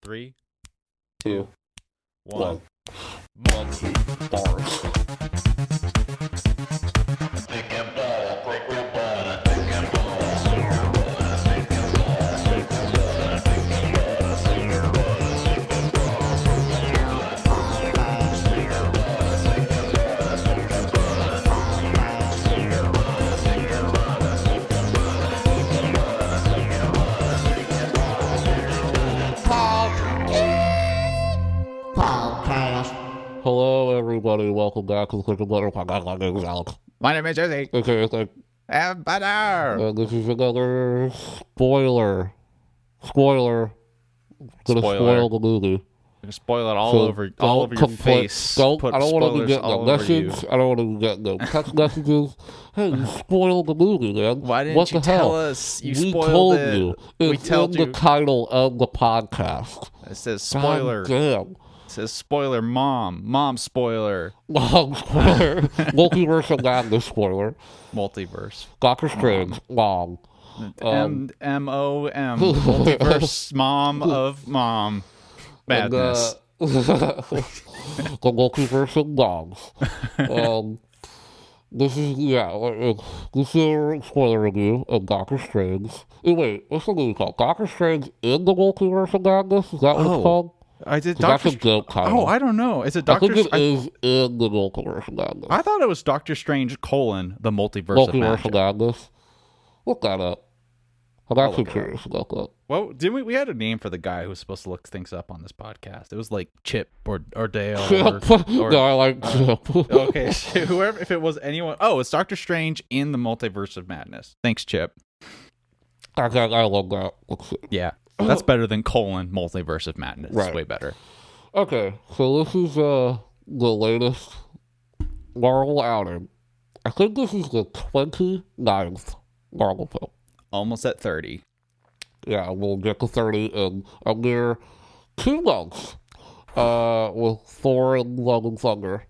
3, 2, 1. 1. Multiverse. Hello, everybody. Welcome back to the Thicc Butter podcast. My name is Alex. My name is Josie. Okay, Thicc. And Butter. This is another spoiler. Gonna spoil the movie. You're gonna spoil it all over your face. I don't want to get no message. I don't want to get no text messages. Hey, you spoiled the movie, man. Why didn't what you the tell hell? us you we spoiled told it? You. We It's told in you. the title of the podcast. It says spoiler. God damn. It says spoiler. Mom spoiler. Long spoiler. Multiverse of Madness spoiler. Multiverse. Doctor Strange. Long. M-O-M. Multiverse. Mom of mom. Madness. The multiverse of dogs. This is a spoiler review of Doctor Strange. Wait, what's the movie called? Doctor Strange in the Multiverse of Madness? Is that what it's called? I did. That's a joke title. Oh, I don't know. Is it Doctor? I think it is in the Multiverse of Madness. I thought it was Doctor Strange: the Multiverse of Multiverse of Madness. Look that up. I'm actually look it curious about that. Well, didn't we? We had a name for the guy who was supposed to look things up on this podcast. It was like Chip or Dale. Or No, I like Chip. Okay, whoever. If it was anyone. Oh, it's Doctor Strange in the Multiverse of Madness. Thanks, Chip. I love that. Yeah, that's better than Multiverse of Madness. Right. It's way better. Okay, so this is the latest Marvel outing. I think this is the 29th Marvel film. Almost at 30. Yeah, we'll get to 30 in a mere 2 months with Thor and Love and Thunder.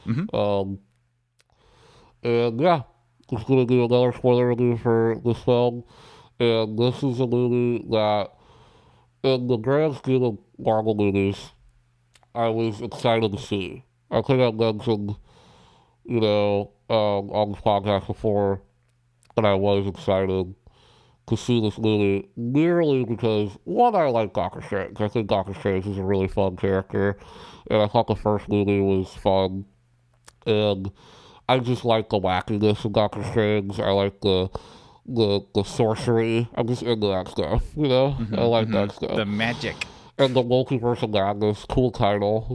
Mm-hmm. And yeah, just going to do another spoiler review for this film. And this is a movie that, in the grand scheme of Marvel movies, I was excited to see. I think I mentioned, on this podcast before, that I was excited to see this movie merely because, one, I like Doctor Strange. I think Doctor Strange is a really fun character, and I thought the first movie was fun, and I just like the wackiness of Doctor Strange. I like the sorcery. I'm just into that stuff, Mm-hmm, I like that stuff. The magic. And the Multiverse of Madness, cool title,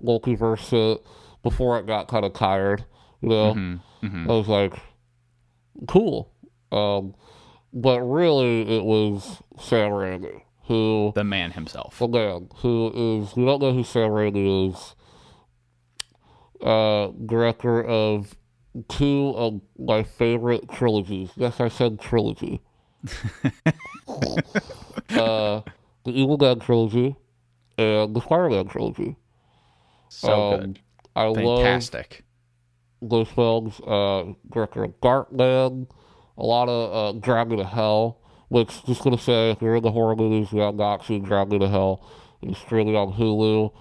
Multiverse it before it got kind of tired, Mm-hmm, mm-hmm. I was like, cool. But really, it was Sam Raimi, who... The man himself. The man, who is... You don't know who Sam Raimi is. Director of 2 of my favorite trilogies. Yes, I said trilogy. The Evil Dead trilogy and the Spider-Man trilogy. So good. I Fantastic. love those films. Director of Darkman, a lot of Drag Me to Hell, which, just going to say, if you're in the horror movies, you have not seen Drag Me to Hell. It's streaming on Hulu.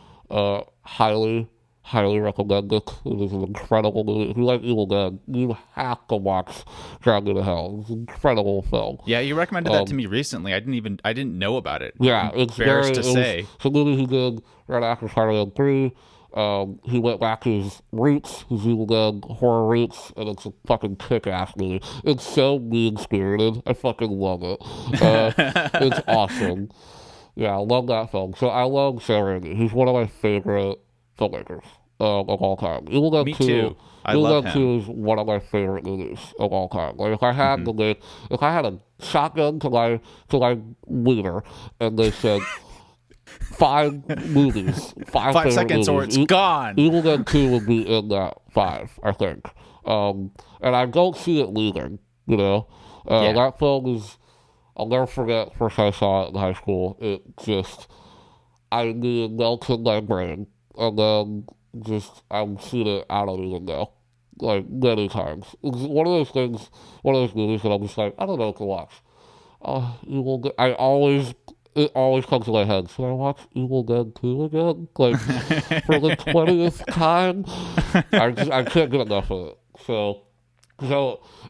Highly recommend it. It is an incredible movie. If you like Evil Dead, you have to watch Drag Me to Hell. It's an incredible film. Yeah, you recommended that to me recently. I didn't know about it. Yeah, it's embarrassed to say. It's a movie he did right after Spider-Man 3. He went back to his roots, his Evil Dead horror roots, and it's a fucking kick-ass movie. It's so mean-spirited. I fucking love it. It's awesome. Yeah, I love that film. So I love Sam Raimi. He's one of my favorite filmmakers of all time. Evil Dead 2, too. I love him. 2 is one of my favorite movies of all time. Like, if I had if I had a shotgun to my wiener, and they said 5 movies, 5 seconds, or it's gone. Evil Dead 2 would be in that 5, I think. And I don't see it leaving. That film is. I'll never forget the first time I saw it in high school. It just, I knew it melted my brain. And then I've seen it, I don't even know, like, many times. It's one of those movies that I'm just like, I don't know what to watch. I always it always comes to my head. Should I watch Evil Dead 2 again? Like, for the 20th time? I can't get enough of it. So,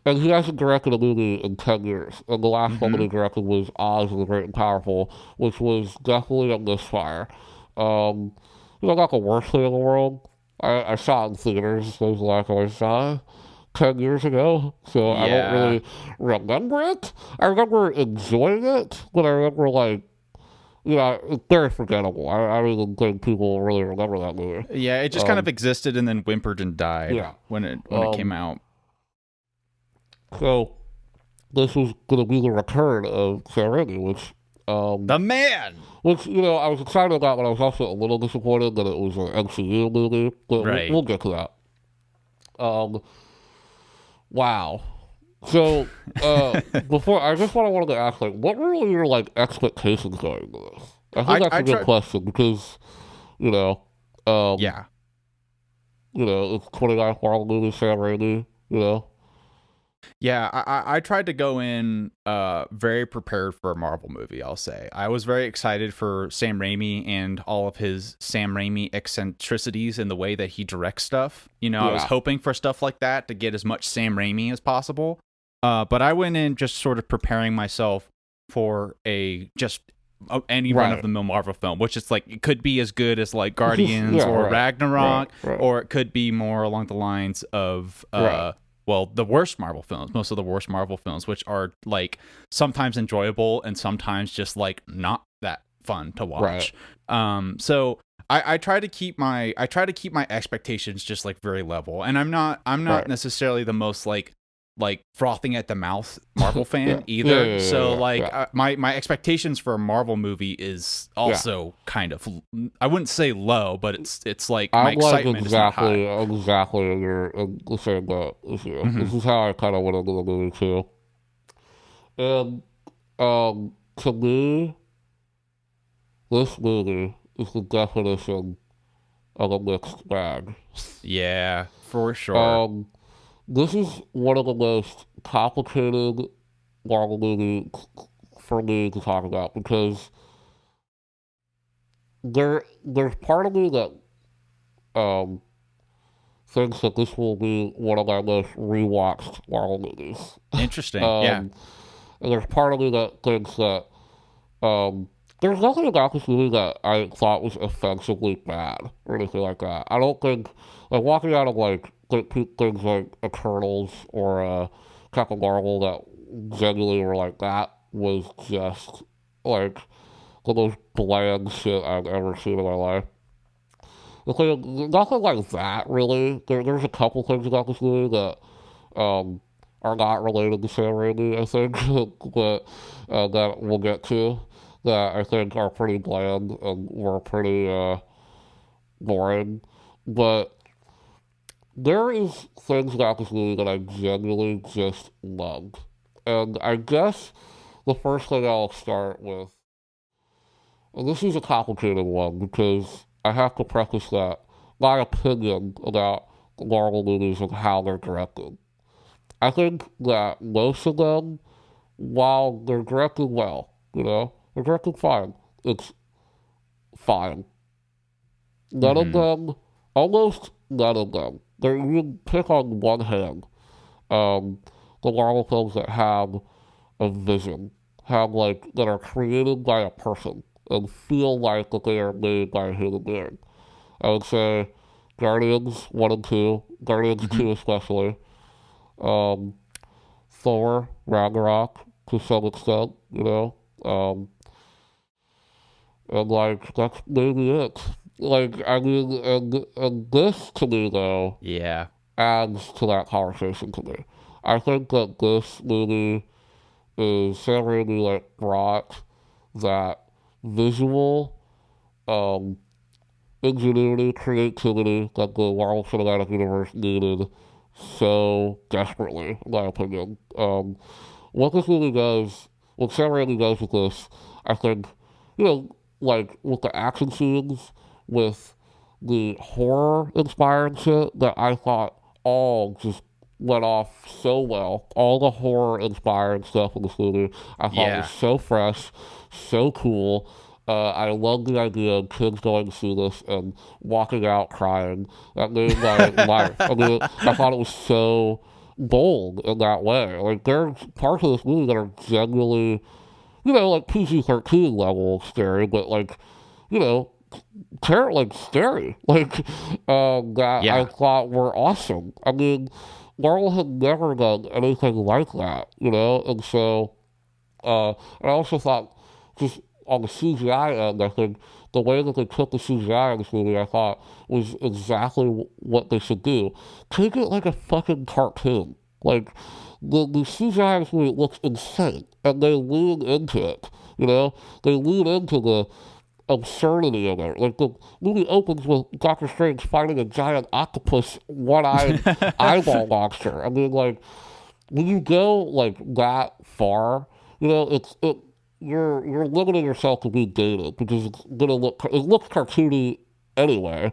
and he hasn't directed a movie in 10 years. And the last one that he directed was Oz and the Great and Powerful, which was definitely a misfire. Not the worst thing in the world. I saw it in theaters, so it was like I saw 10 years ago, so I don't really remember it. I remember enjoying it, but I remember, like, it's very forgettable. I don't even think people really remember that movie. Yeah, it just kind of existed and then whimpered and died Yeah. when it came out. So, this was going to be the return of Sam Raimi, which... the man! Which, I was excited about, but I was also a little disappointed that it was an MCU movie, but we'll get to that. Wow. So, before, I just wanted to ask, like, what were your, like, expectations going into this? I think that's a good question, because, yeah. It's 29th Marvel movie, Sam Raimi, Yeah, I tried to go in very prepared for a Marvel movie, I'll say. I was very excited for Sam Raimi and all of his Sam Raimi eccentricities in the way that he directs stuff. I was hoping for stuff like that to get as much Sam Raimi as possible. But I went in just sort of preparing myself for any run-of-the-mill Marvel film, which is like, it could be as good as like Guardians or Ragnarok, or it could be more along the lines of... well, the worst Marvel films, most of the worst Marvel films, which are like sometimes enjoyable and sometimes just like not that fun to watch. So I try to keep my expectations just like very level, and I'm not necessarily the most like frothing at the mouth Marvel fan either. My expectations for a Marvel movie is also kind of, I wouldn't say low, but it's like my excitement is not high. Exactly. You're saying that this year. This is how I kind of went into the movie too. And to me, this movie is the definition of a mixed bag. Yeah, for sure. This is one of the most complicated Marvel movies for me to talk about, because there's part of me that thinks that this will be one of my most rewatched Marvel movies. Interesting. Yeah. And there's part of me that thinks that there's nothing about this movie that I thought was offensively bad or anything like that. I don't think, like, walking out of like things like Eternals or Captain Marvel that genuinely were like, that was just like the most bland shit I've ever seen in my life. Nothing like that, really. There's a couple things about this movie that are not related to Sam Raimi, I think, but that we'll get to, that I think are pretty bland and were pretty boring. But there is things about this movie that I genuinely just loved. And I guess the first thing I'll start with, and this is a complicated one because I have to preface that my opinion about Marvel movies and how they're directed. I think that most of them, while they're directed well, they're directed fine. It's fine. None of them, almost none of them, you can pick on one hand the Marvel films that have a vision, that are created by a person and feel like that they are made by a human being. I would say Guardians 1 and 2, Guardians 2 especially, Thor, Ragnarok to some extent, and that's maybe it. And this to me though, adds to that conversation to me. I think that this movie is Sam Raimi brought that visual ingenuity, creativity that the Marvel Cinematic Universe needed so desperately, in my opinion. What this movie does, what Sam Raimi does with this, I think, with the action scenes, with the horror-inspired shit that I thought all just went off so well. All the horror inspired stuff in this movie I thought was Yeah. so fresh, so cool. I love the idea of kids going to see this and walking out crying. That made my life. I mean, I thought it was so bold in that way. Like, there's parts of this movie that are genuinely, like PG-13 level scary, but like, you know, like scary, like that I Yeah. thought were awesome. I mean, Marvel had never done anything like that, and so and I also thought just on the CGI end, I think the way that they took the CGI in this movie, I thought was exactly what they should do. Take it like a fucking cartoon, like. The CGI in this movie looks insane, and they lean into it. They lean into the absurdity of it. Like, the movie opens with Doctor Strange fighting a giant octopus, one-eyed eyeball monster. I mean, like, when you go like that far, you're limiting yourself to be dated because it looks cartoony anyway.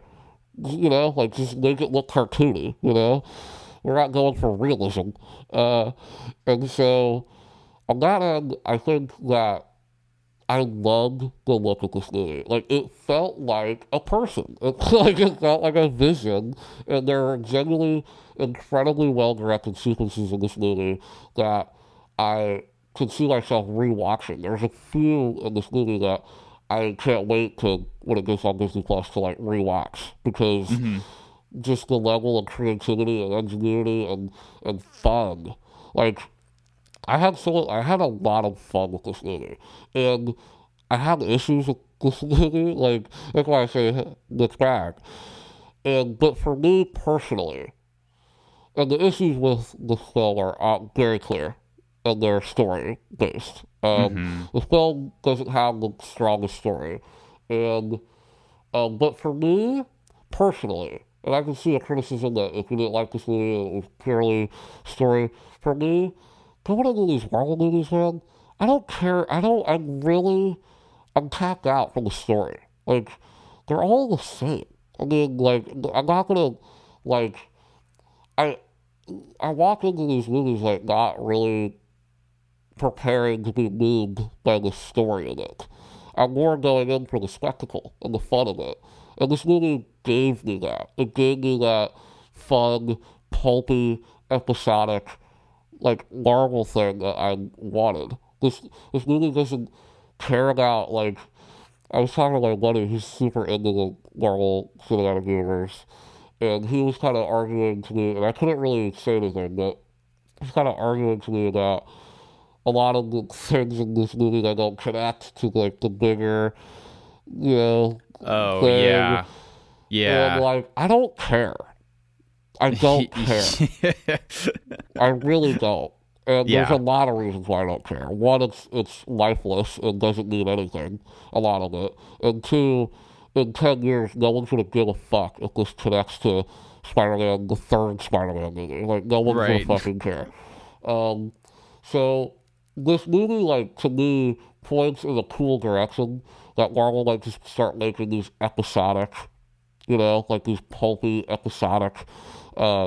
Like, just make it look cartoony. We're not going for realism, uh, and so on that end, I think that I loved the look of this movie. Like, it felt like a person. It felt like a vision. And there are genuinely incredibly well directed sequences in this movie that I could see myself rewatching. There's a few in this movie that I can't wait to when it goes on Disney Plus to like rewatch because Hmm. just the level of creativity and ingenuity and fun. Like, I had a lot of fun with this movie, and I had issues with this movie. Like, that's why I say it's bad. And but for me personally, and the issues with the film are very clear, and they're story based. Hmm. The film doesn't have the strongest story, and but for me personally, and I can see a criticism that if you didn't like this movie, it was purely story. For me, going into these Marvel movies, man, I don't care. I'm tapped out from the story. Like, they're all the same. I mean, like, I'm not gonna, like, I, I walk into these movies, like, not really preparing to be moved by the story in it. I'm more going in for the spectacle and the fun of it. And this movie gave me that. It gave me that fun, pulpy, episodic, like, Marvel thing that I wanted. This movie doesn't care about, like, I was talking to my buddy who's super into the Marvel Cinematic Universe, and he was kind of arguing to me, and I couldn't really say anything, but he's kind of arguing to me about a lot of the things in this movie that don't connect to like the bigger, you know, Oh thing. yeah. And I'm Yeah. like, I don't care. I don't care. I really don't. And there's a Yeah. lot of reasons why I don't care. One, it's lifeless and doesn't mean anything, a lot of it. And two, in 10 years, no one's going to give a fuck if this connects to Spider-Man, the third Spider-Man movie. Like, no one's going to Right. fucking care. Um, so, this movie, like, to me, points in a cool direction that Marvel might just start making these episodic, like these pulpy, episodic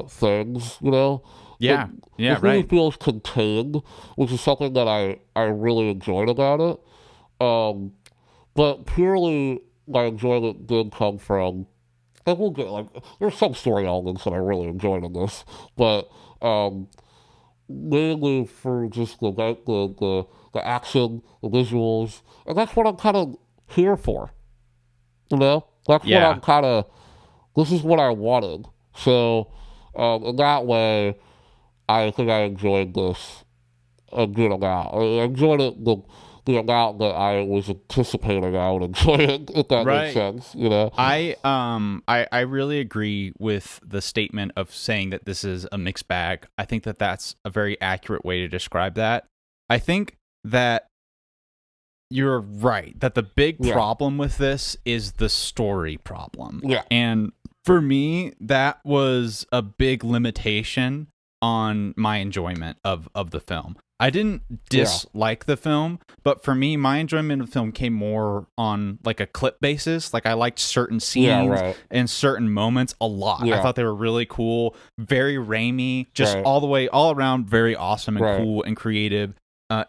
things, Yeah. Yeah. this movie Right. feels contained, which is something that I really enjoyed about it. Um, but purely my enjoyment did come from, and we'll get like, there's some story elements that I really enjoyed in this, but um, mainly for just the action, the visuals, and that's what I'm kind of here for. That's what I'm Yeah. kind of. This is what I wanted. So, in that way, I think I enjoyed this a good amount. I enjoyed it the amount that I was anticipating I would enjoy it, if that makes Right. sense. I really agree with the statement of saying that this is a mixed bag. I think that that's a very accurate way to describe that. I think that you're right that the big Yeah, problem with this is the story problem. yeah, And for me, that was a big limitation on my enjoyment of the film. I didn't Yeah. dislike the film, but for me, my enjoyment of the film came more on like a clip basis. Like I liked certain Yeah, scenes right. and certain moments a lot. I Yeah, thought they were really cool, very Raimi, just right. all the way, all around, very awesome and Right. cool and creative,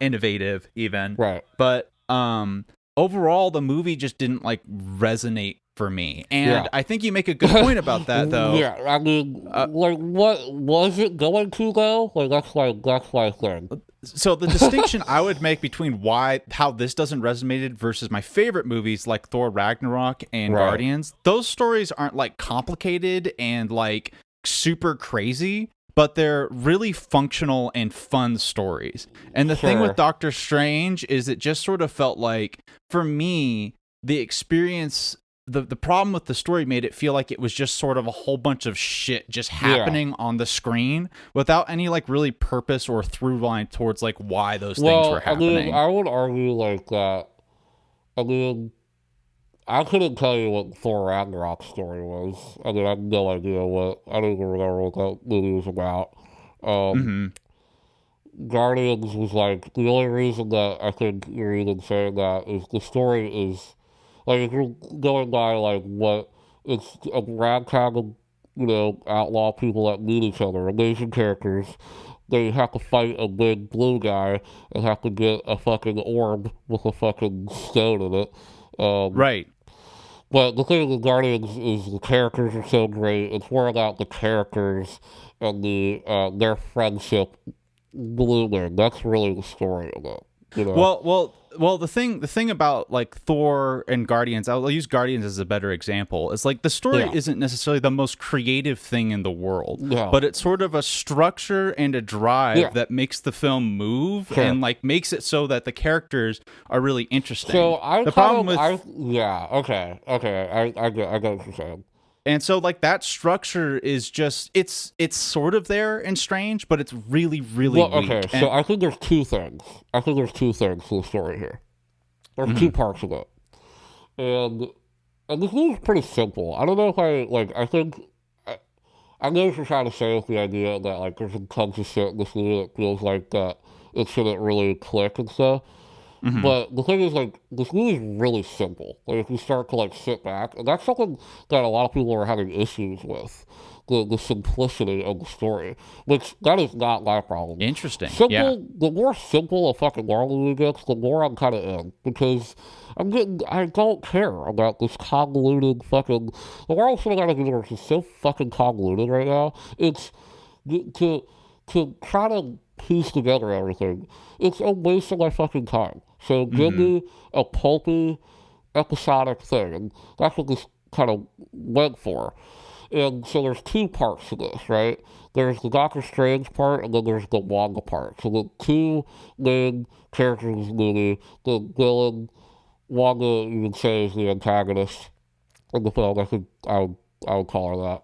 innovative even. Right. But overall, the movie just didn't like resonate for me. Yeah. And I think you make a good point about that, though. Yeah, I mean, Uh, like, what was it going to though? Like, that's my thing. So the distinction I would make between how this doesn't resonate versus my favorite movies like Thor Ragnarok and Right. Guardians, those stories aren't like complicated and like super crazy, but they're really functional and fun stories. And the thing with Sure. Doctor Strange is it just sort of felt like, for me, the experience, the problem with the story made it feel like it was just sort of a whole bunch of shit just Yeah. happening on the screen without any like really purpose or through line towards like why those things were Well, I mean, happening. I would argue like that. I mean, I couldn't tell you what Thor Ragnarok's story was. I mean, I have no idea what. I don't even remember what that movie was about. Um, Hmm. Guardians was like the only reason that I think you're even saying that is the story is like if you're going by like what it's a ragtag of outlaw people that meet each other, amazing characters. They have to fight a big blue guy and have to get a fucking orb with a fucking stone in it. Um, Right. but the thing with Guardians is the characters are so great. It's more about the characters and their friendship blooming. That's really the story of it. You know? Well. The thing about like Thor and Guardians, I'll use Guardians as a better example. Is like the story Yeah. isn't necessarily the most creative thing in the world, No. but it's sort of a structure and a Yeah. drive that makes the film move Sure. and like makes it so that the characters are really So interesting. I The kind problem of with yeah. Okay. I get what you're saying. And so like that structure is just it's sort of there and strange, but it's really really Well, okay. weak. So And I think there's two things. I think there's two things to the story here. There's two mhm. parts of it, and this movie's pretty simple. I don't know if I like. I know what you're trying to say with the idea that like there's a tons of shit in this movie that feels like that it shouldn't really click and stuff. Mhm. But the thing is, like, this movie is really simple. Like, if you start to like sit back, and that's something that a lot of people are having issues with, the simplicity of the story, which that is not my problem. Interesting. Yeah. Simple, the more simple a fucking Marvel movie gets, the more I'm kind of in because I don't care about this convoluted fucking. The Marvel Cinematic Universe is so fucking convoluted right now. It's to try to piece together everything. It's a waste of my fucking time. So give Mhm. me a pulpy, episodic thing, and that's what this kind of went for. And so there's two parts to this, right? There's the Doctor Strange part, and then there's the Wanda part. So the two main characters in this movie, the villain, Wanda, you would say, is the antagonist in the film. I would call her that.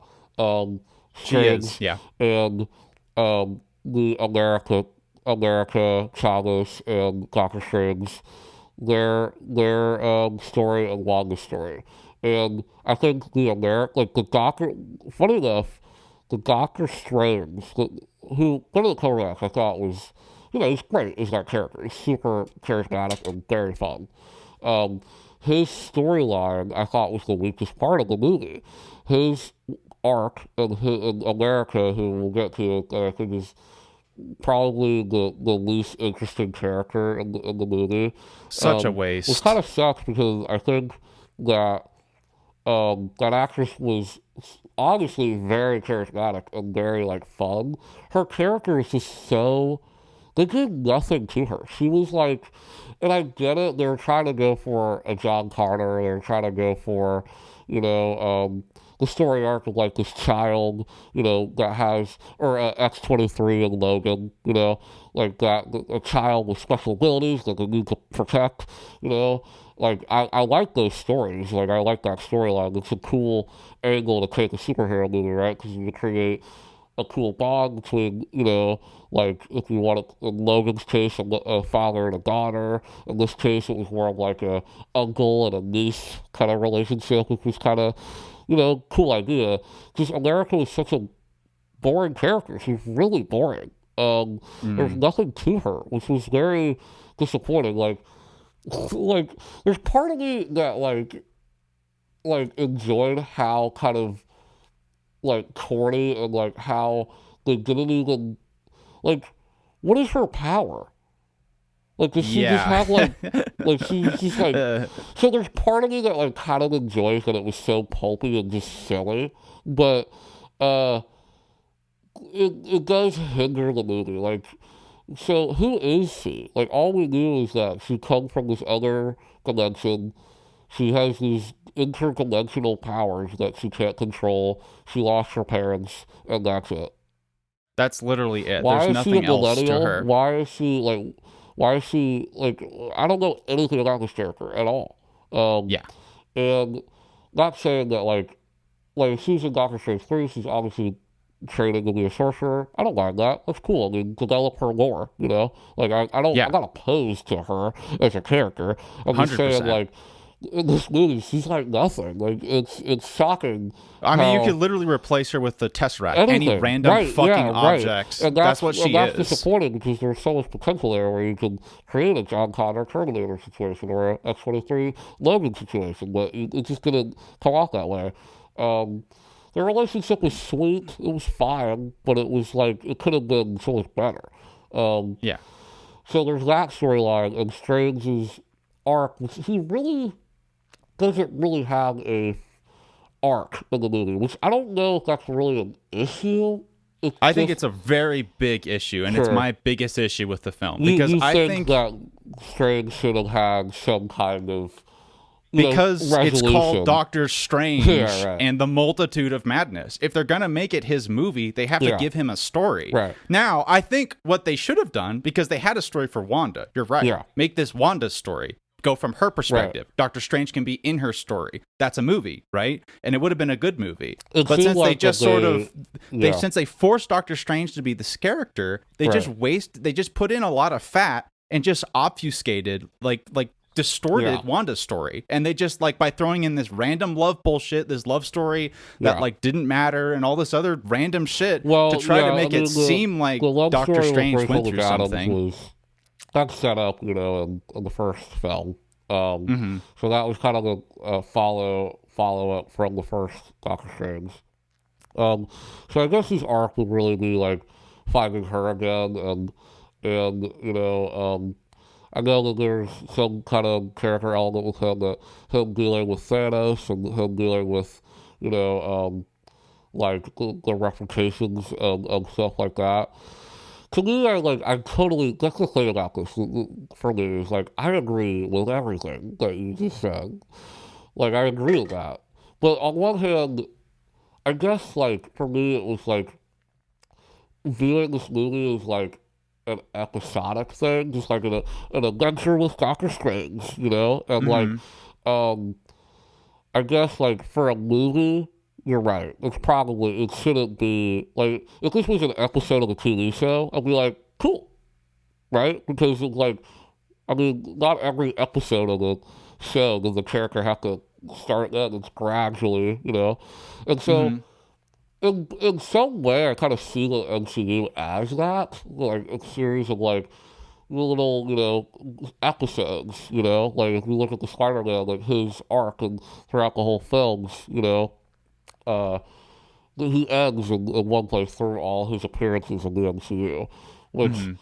She is. Strange Yeah. and the America Chavez and Doctor Strange, their story and Wanda's story. And I think the America, like the Doctor, funny enough, the Doctor Strange, who one of the Kodaks I thought was, he's great as that character. He's super charismatic and very fun. Um, his storyline I thought was the weakest part of the movie. His arc in America, who we'll get to, I think is probably the least interesting character in the movie. Such a Which waste. kind of sucks because I think that that actress was obviously very charismatic and very like fun. Her character is just so they did nothing to her. She was like, and I get it. They were trying to go for a John Connor. They were trying to go for, you know, the story arc of like this child, that has, or X-23 and Logan, like that, a child with special abilities that they need to protect, Like, I like those stories. Like, I like that storyline. It's a cool angle to take a superhero movie, right? Because you create a cool bond between, like if you want it, in Logan's case, a father and a daughter. In this case, it was more of like a uncle and a niece kind of relationship, which was kind of, cool idea. Because America was such a boring character. She's really boring. There's Mm. nothing to her, which was very disappointing. Like there's part of me that enjoyed how kind of like corny and like how they didn't even like what is her power? Like does she just Yeah. have like she's just like so there's part of me that like kind of enjoys that it was so pulpy and just silly, but uh it does hinder the movie. Like so who is she? Like all we knew is that she comes from this other dimension. She has these interdimensional powers that she can't control. She lost her parents, and that's it. That's literally it. Why There's is she a nothing else to millennial? her. Why is she like? Why is she like? I don't know anything about this character at all. Um, Yeah. and not saying that like she's in Doctor Strange 3, she's obviously training to be a sorcerer. I don't mind that. That's cool. I mean, develop her lore, you know? Like I'm Yeah. not opposed to her as a character. I'm just saying 100%. like in this movie she's like nothing. Like it's shocking I mean, you could how literally replace her with the Tesseract. Any anything. random Right, yeah, fucking right. object. That's what And she that's is. disappointing because there's so much potential there where you can create a John Connor Terminator situation or a X-23 Logan situation, but it just didn't come out that way. Um, their relationship was sweet. It was fine, but it was like it could have been so much better. Um, Yeah. so there's that storyline and Strange's arc, which he really doesn't really have a arc in the movie, which I don't know if that's really an issue. It's I think just it's a very big issue, and it's sure. my biggest issue with the film because You I think think that Strange should have had some kind of because it's called resolution. Doctor Yeah, Strange right. and the Multitude of Madness. If they're going to make it his movie, they have to Yeah, give him a story. right. Now, I think what they should have done, because they had a story for Wanda, you're right. Yeah, Make this Wanda's story. Go from her right. perspective. Doctor Strange can be in her story. That's a movie, right? And it would have been a good movie. It But seemed since they like that just sort of yeah, since they forced Doctor Strange to be this character, right. they just put in a lot of fat and just obfuscated like distorted Yeah, Wanda's story. And they just like by throwing in this random love bullshit, this love story that yeah. like didn't matter and all this other random shit to Well, try yeah. to I make mean, it seem like the love Doctor story with Strange Rachel went through McAdams something. was that's set up, in the first film. Hmm. So that was kind of a follow up from the first Doctor Strange. So I guess his arc would really be like finding her again, and I know that there's some kind of character element with him that him dealing with Thanos and him dealing with you know like the replications and stuff like that. To me, I totally. That's the thing about this for me is like I agree with everything that you just said. Like I agree with that, but on one hand, I guess like for me it was like viewing this movie as like an episodic thing, just like an adventure with Doctor Strange, and Hmm. um, I guess like for a movie, you're right. It shouldn't be like if this was an episode of a TV show, I'd be like, cool, right? Because it's like, I mean, not every episode of the show does the character have to start that. It's gradually, and so Hmm. in some way, I kind of see the MCU as that, like a series of like little, episodes, like if you look at the Spider-Man, like his arc and throughout the whole films, uh, he ends in one place through all his appearances in the MCU, which Hmm.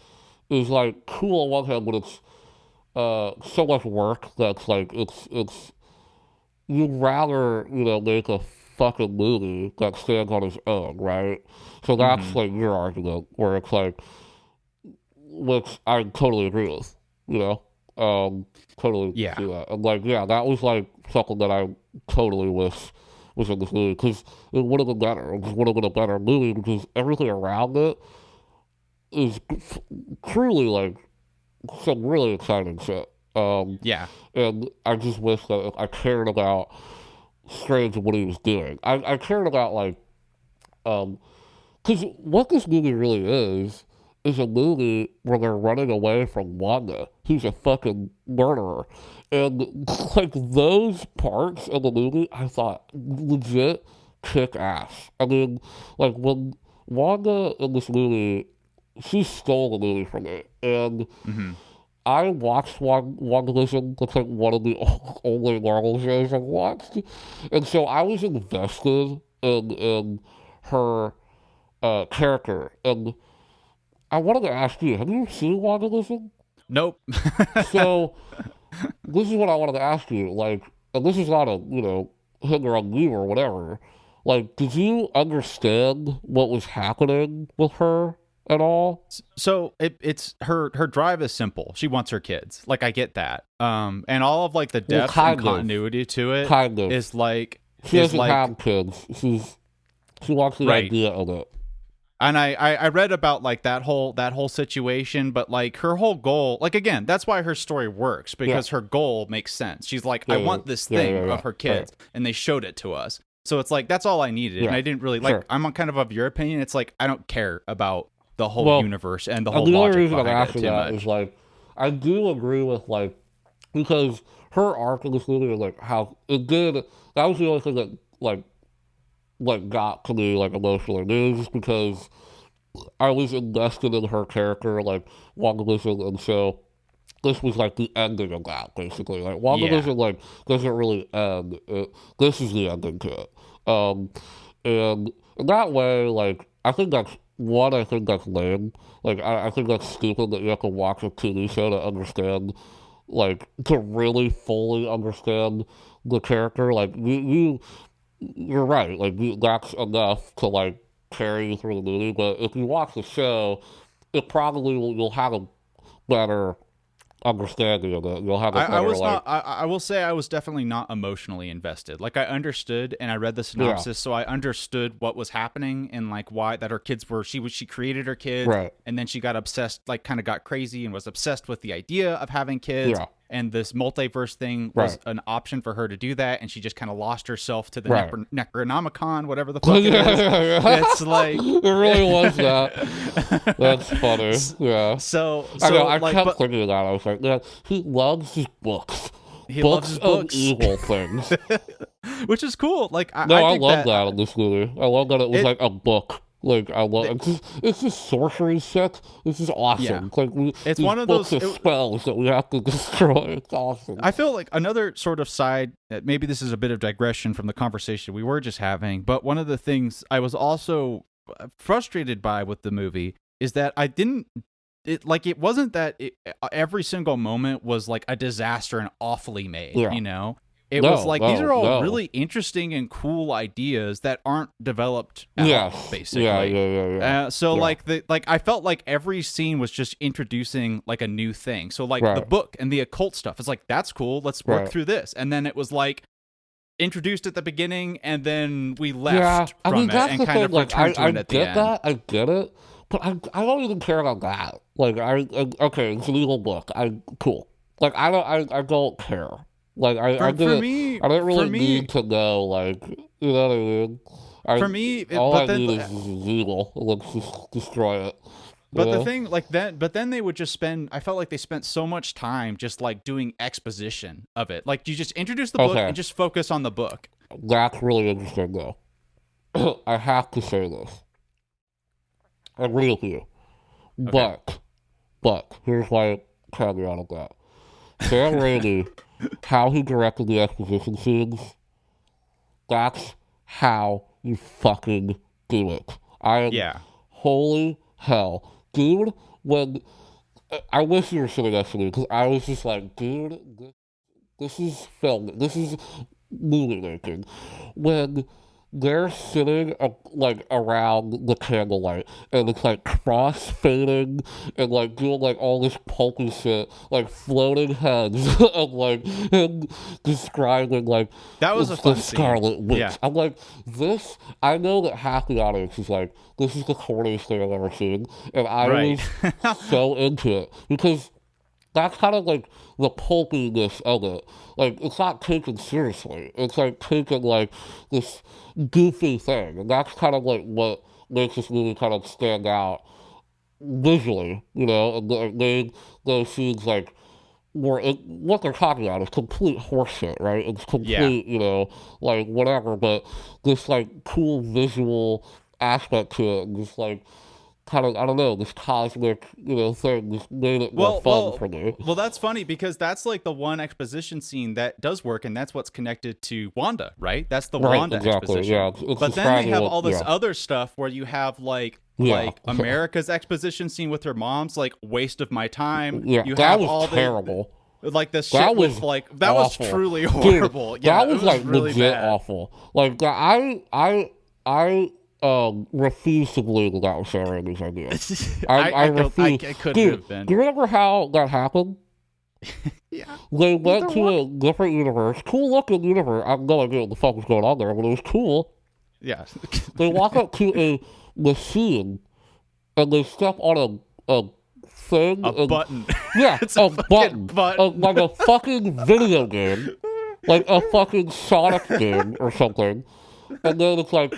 is like cool on one hand, but it's so much work that's like it's you'd rather make a fucking movie that stands on its own, right? So that's Hmm. like your argument where it's like, which I totally agree with, you know, totally Yeah. see that, and like yeah, that was like something that I totally wish was in this movie because it would have been better. It just would have been a better movie because everything around it is truly like some really exciting shit. Yeah. And I just wish that I cared about Strange and what he was doing. I cared about like because what this movie really is a movie where they're running away from Wanda, who's a fucking murderer. And like those parts of the movie, I thought legit kick ass. I mean, like when Wanda in this movie she stole the movie from it. And Hmm. I watched WandaVision. That's like one of the only Marvel shows I've watched. And so I was invested in her character. And I wanted to ask you, have you seen WandaVision? Nope. So this is what I wanted to ask you. Like, and this is not a, hinder on you or whatever. Like, did you understand what was happening with her at all? So it's her drive is simple. She wants her kids. Like I get that. And all of like the Well, depth and continuity to it kind of. is like She doesn't have kids. She wants the right. idea of it. And I read about like that whole situation, but like her whole goal, like again, that's why her story works because her goal makes sense. She's like, I want this thing of her kids, and they showed it to us. So it's like that's all I needed, and I didn't really like. I'm kind of your opinion. It's like I don't care about the whole universe and the whole the logic only reason I'm behind it asking too that much. is like I do agree with like because her arc in this movie is like how it did. That was the only thing that like got to me like emotionally. It was just because I was invested in her character, like WandaVision, and so this was like the ending of that, basically. Like WandaVision, like doesn't really end. This is the ending to it, and in that way, like I think that's one. I think that's lame. Like I think that's stupid that you have to watch a TV show to understand, like to really fully understand the character. Like you're right. Like that's enough to like carry you through the movie. But if you watch the show, it probably you'll have a better understanding of it. You'll have a better I was like. not. I will say I was definitely not emotionally invested. Like I understood and I read the synopsis, so I understood what was happening and like why that her kids were. She created her kids, Right. and then she got obsessed, like kind of got crazy and was obsessed with the idea of having kids. Yeah. And this multiverse thing was an option for her to do that, and she just kind of lost herself to the Necronomicon, whatever the fuck it is. It's like it really was that. That's funny. Yeah. So I know. I like, kept thinking of that. I was like, yeah, he loves his books. He books loves his of books. evil things. Which is cool. Like I think love that in this movie. I love that it was like a book. Like I love it's just sorcery shit. This is awesome. Yeah. Like it's these one of books those of spells that we have to destroy. It's awesome. I feel like another sort of side. Maybe this is a bit of digression from the conversation we were just having, but one of the things I was also frustrated by with the movie is that I didn't. It wasn't that every single moment was like a disaster and awfully made. Yeah. You know. It was like these are all really interesting and cool ideas that aren't developed at all, basically. Yeah. So like I felt like every scene was just introducing like a new thing. So like the book and the occult stuff, it's like that's cool. Let's work through this. And then it was like introduced at the beginning, and then we left from it and kind of returned to it at the end. I get it, but I don't even care about that. Like okay, it's an evil book. Cool. Like I don't care. Like I didn't really need to know, like, you know what I mean? For me, all I need is evil. Let's just destroy it. But the thing, like that, but then they would just spend. I felt like they spent so much time just like doing exposition of it. Like you just introduce the book and just focus on the book. That's really interesting, though. I have to say this. I agree with you, but here's my caveat of that. Sam Raimi. How he directed the exposition scenes, that's how you fucking do it. Holy hell. Dude, when... I wish you were sitting next to me, because I was just like, dude, this is film. This is movie making. When they're sitting like around the candlelight and it's like cross fading and like doing like all this pulpy shit, like floating heads and like and describing like that was the fun Scarlet Witch. Yeah. I'm like, this. I know that half the audience is like, this is the corniest thing I've ever seen, and I was so into it because that's kind of like the pulpiness of it. Like, it's not taken seriously. It's like taken like this goofy thing. And that's kind of like what makes this movie kind of stand out visually, you know? And made those scenes like what they're talking about is complete horseshit, right? It's complete, you know, like whatever, but this like cool visual aspect to it, and just like kind of, I don't know, this cosmic, thing just made it more Well, fun for well, me. well. That's funny because that's like the one exposition scene that does work, and that's what's connected to Wanda, right? That's the Right, Wanda exactly. exposition. Yeah, it's But then they describing have what, all this yeah, other stuff where you have yeah, like America's exposition scene with her mom's like waste of my time. yeah. You That have was all the terrible. like the That shit was with like that was awful, truly dude. horrible. Yeah, That it was was like really legit bad. awful. Like I refuse to believe that was Sam Raimi's idea. I refuse. I couldn't Dude, have been. do you remember how that happened? Yeah. They They're went to a different universe, cool looking universe. I have no idea what the fuck was going on there, but it was cool. Yeah. They walk up to a machine and they step on a thing. A and, button. yeah, It's a fucking button. like a fucking video game, like a fucking Sonic game or something. And then it's like,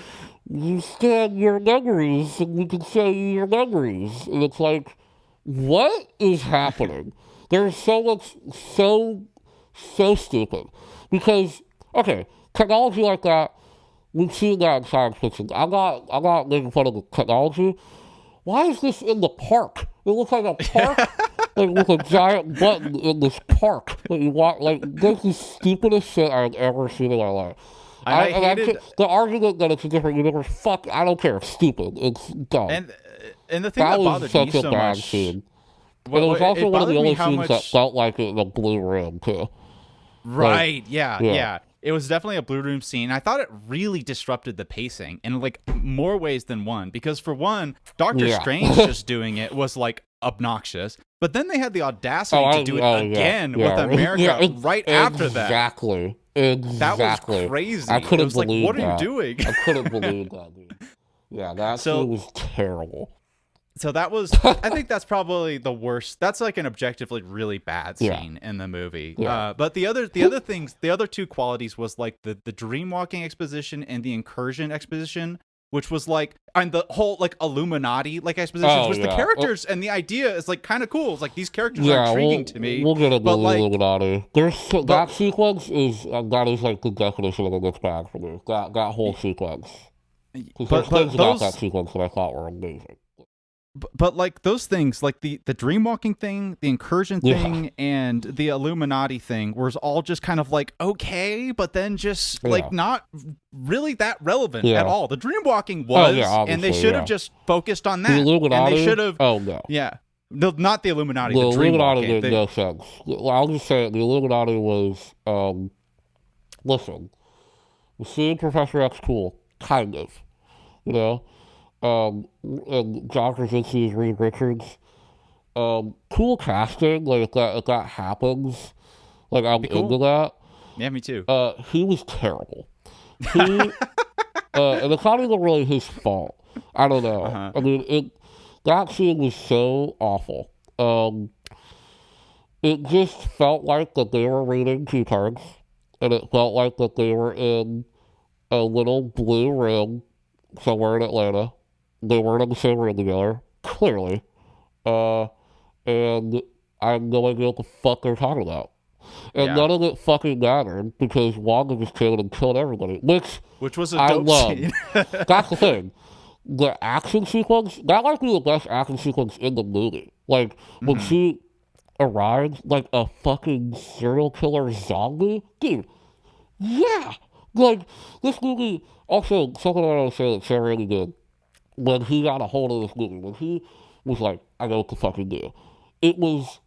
you scan your memories and we can show you your memories. And it's like, what is happening? There's so much, so stupid. Because, okay, technology like that, we've seen that in science fiction. I'm not making fun of the technology. Why is this in the park? It looks like a park, like with a giant button in this park that you walk. Like, this is the stupidest shit I've ever seen in my life. I hated the argument that it's a different universe. Fuck, I don't care. It's stupid. It's dumb. and the thing that was bothered such me a so bad much. scene. And Well, it was also it one of the bothered me only how scenes that much. felt like it in a blue room too. Right. Like, Yeah. yeah. Yeah. It was definitely a blue room scene. I thought it really disrupted the pacing in like more ways than one. Because for one, Doctor Yeah. Strange just doing it was like obnoxious. But then they had the audacity to do it again with America right after that. Exactly. That was crazy. I couldn't it was believe like, what that. are you doing? I couldn't believe that, dude. Yeah, that scene was terrible. So that was, I think that's probably the worst. That's like an objectively really bad scene in the movie. Yeah. But the other things, the other two qualities was like the dream walking exposition and the incursion exposition, which was like, and the whole like Illuminati like expositions, which the characters and the idea is like kind of cool. It's like these characters are intriguing to me. We'll get into the like, Illuminati. That sequence is that is like the definition of a mixed bag for me. That whole sequence. There's things about that sequence that I thought were amazing. But like those things, like the dream walking thing, the incursion thing, and the Illuminati thing, was all just kind of like okay, but then just like not really that relevant at all. The dream walking was, and they should have just focused on that. The Illuminati, and they should have. Oh no, yeah, not the Illuminati. The Illuminati made no sense. I'll just say it, the Illuminati was. Listen, seeing Professor X cool, kind of, you know. And John Krasinski is Reed Richards. Cool casting, like if that happens, like I'm into that. Yeah, me too. He was terrible. And it's not even really his fault. I don't know. I mean, that scene was so awful. It just felt like that they were reading two cards, and it felt like that they were in a little blue room somewhere in Atlanta. They weren't in the same room together, clearly. And I have no idea what the fuck they're talking about. And none of it fucking mattered because Wanda just came in and killed everybody, which was a dope scene. That's the thing. The action sequence, that might be the best action sequence in the movie. Like, when she arrived like a fucking serial killer zombie, dude, yeah. Like, this movie, also, something I want to say that Sam Raimi did, when he got a hold of this movie, when he was like, I know what to fucking do. It was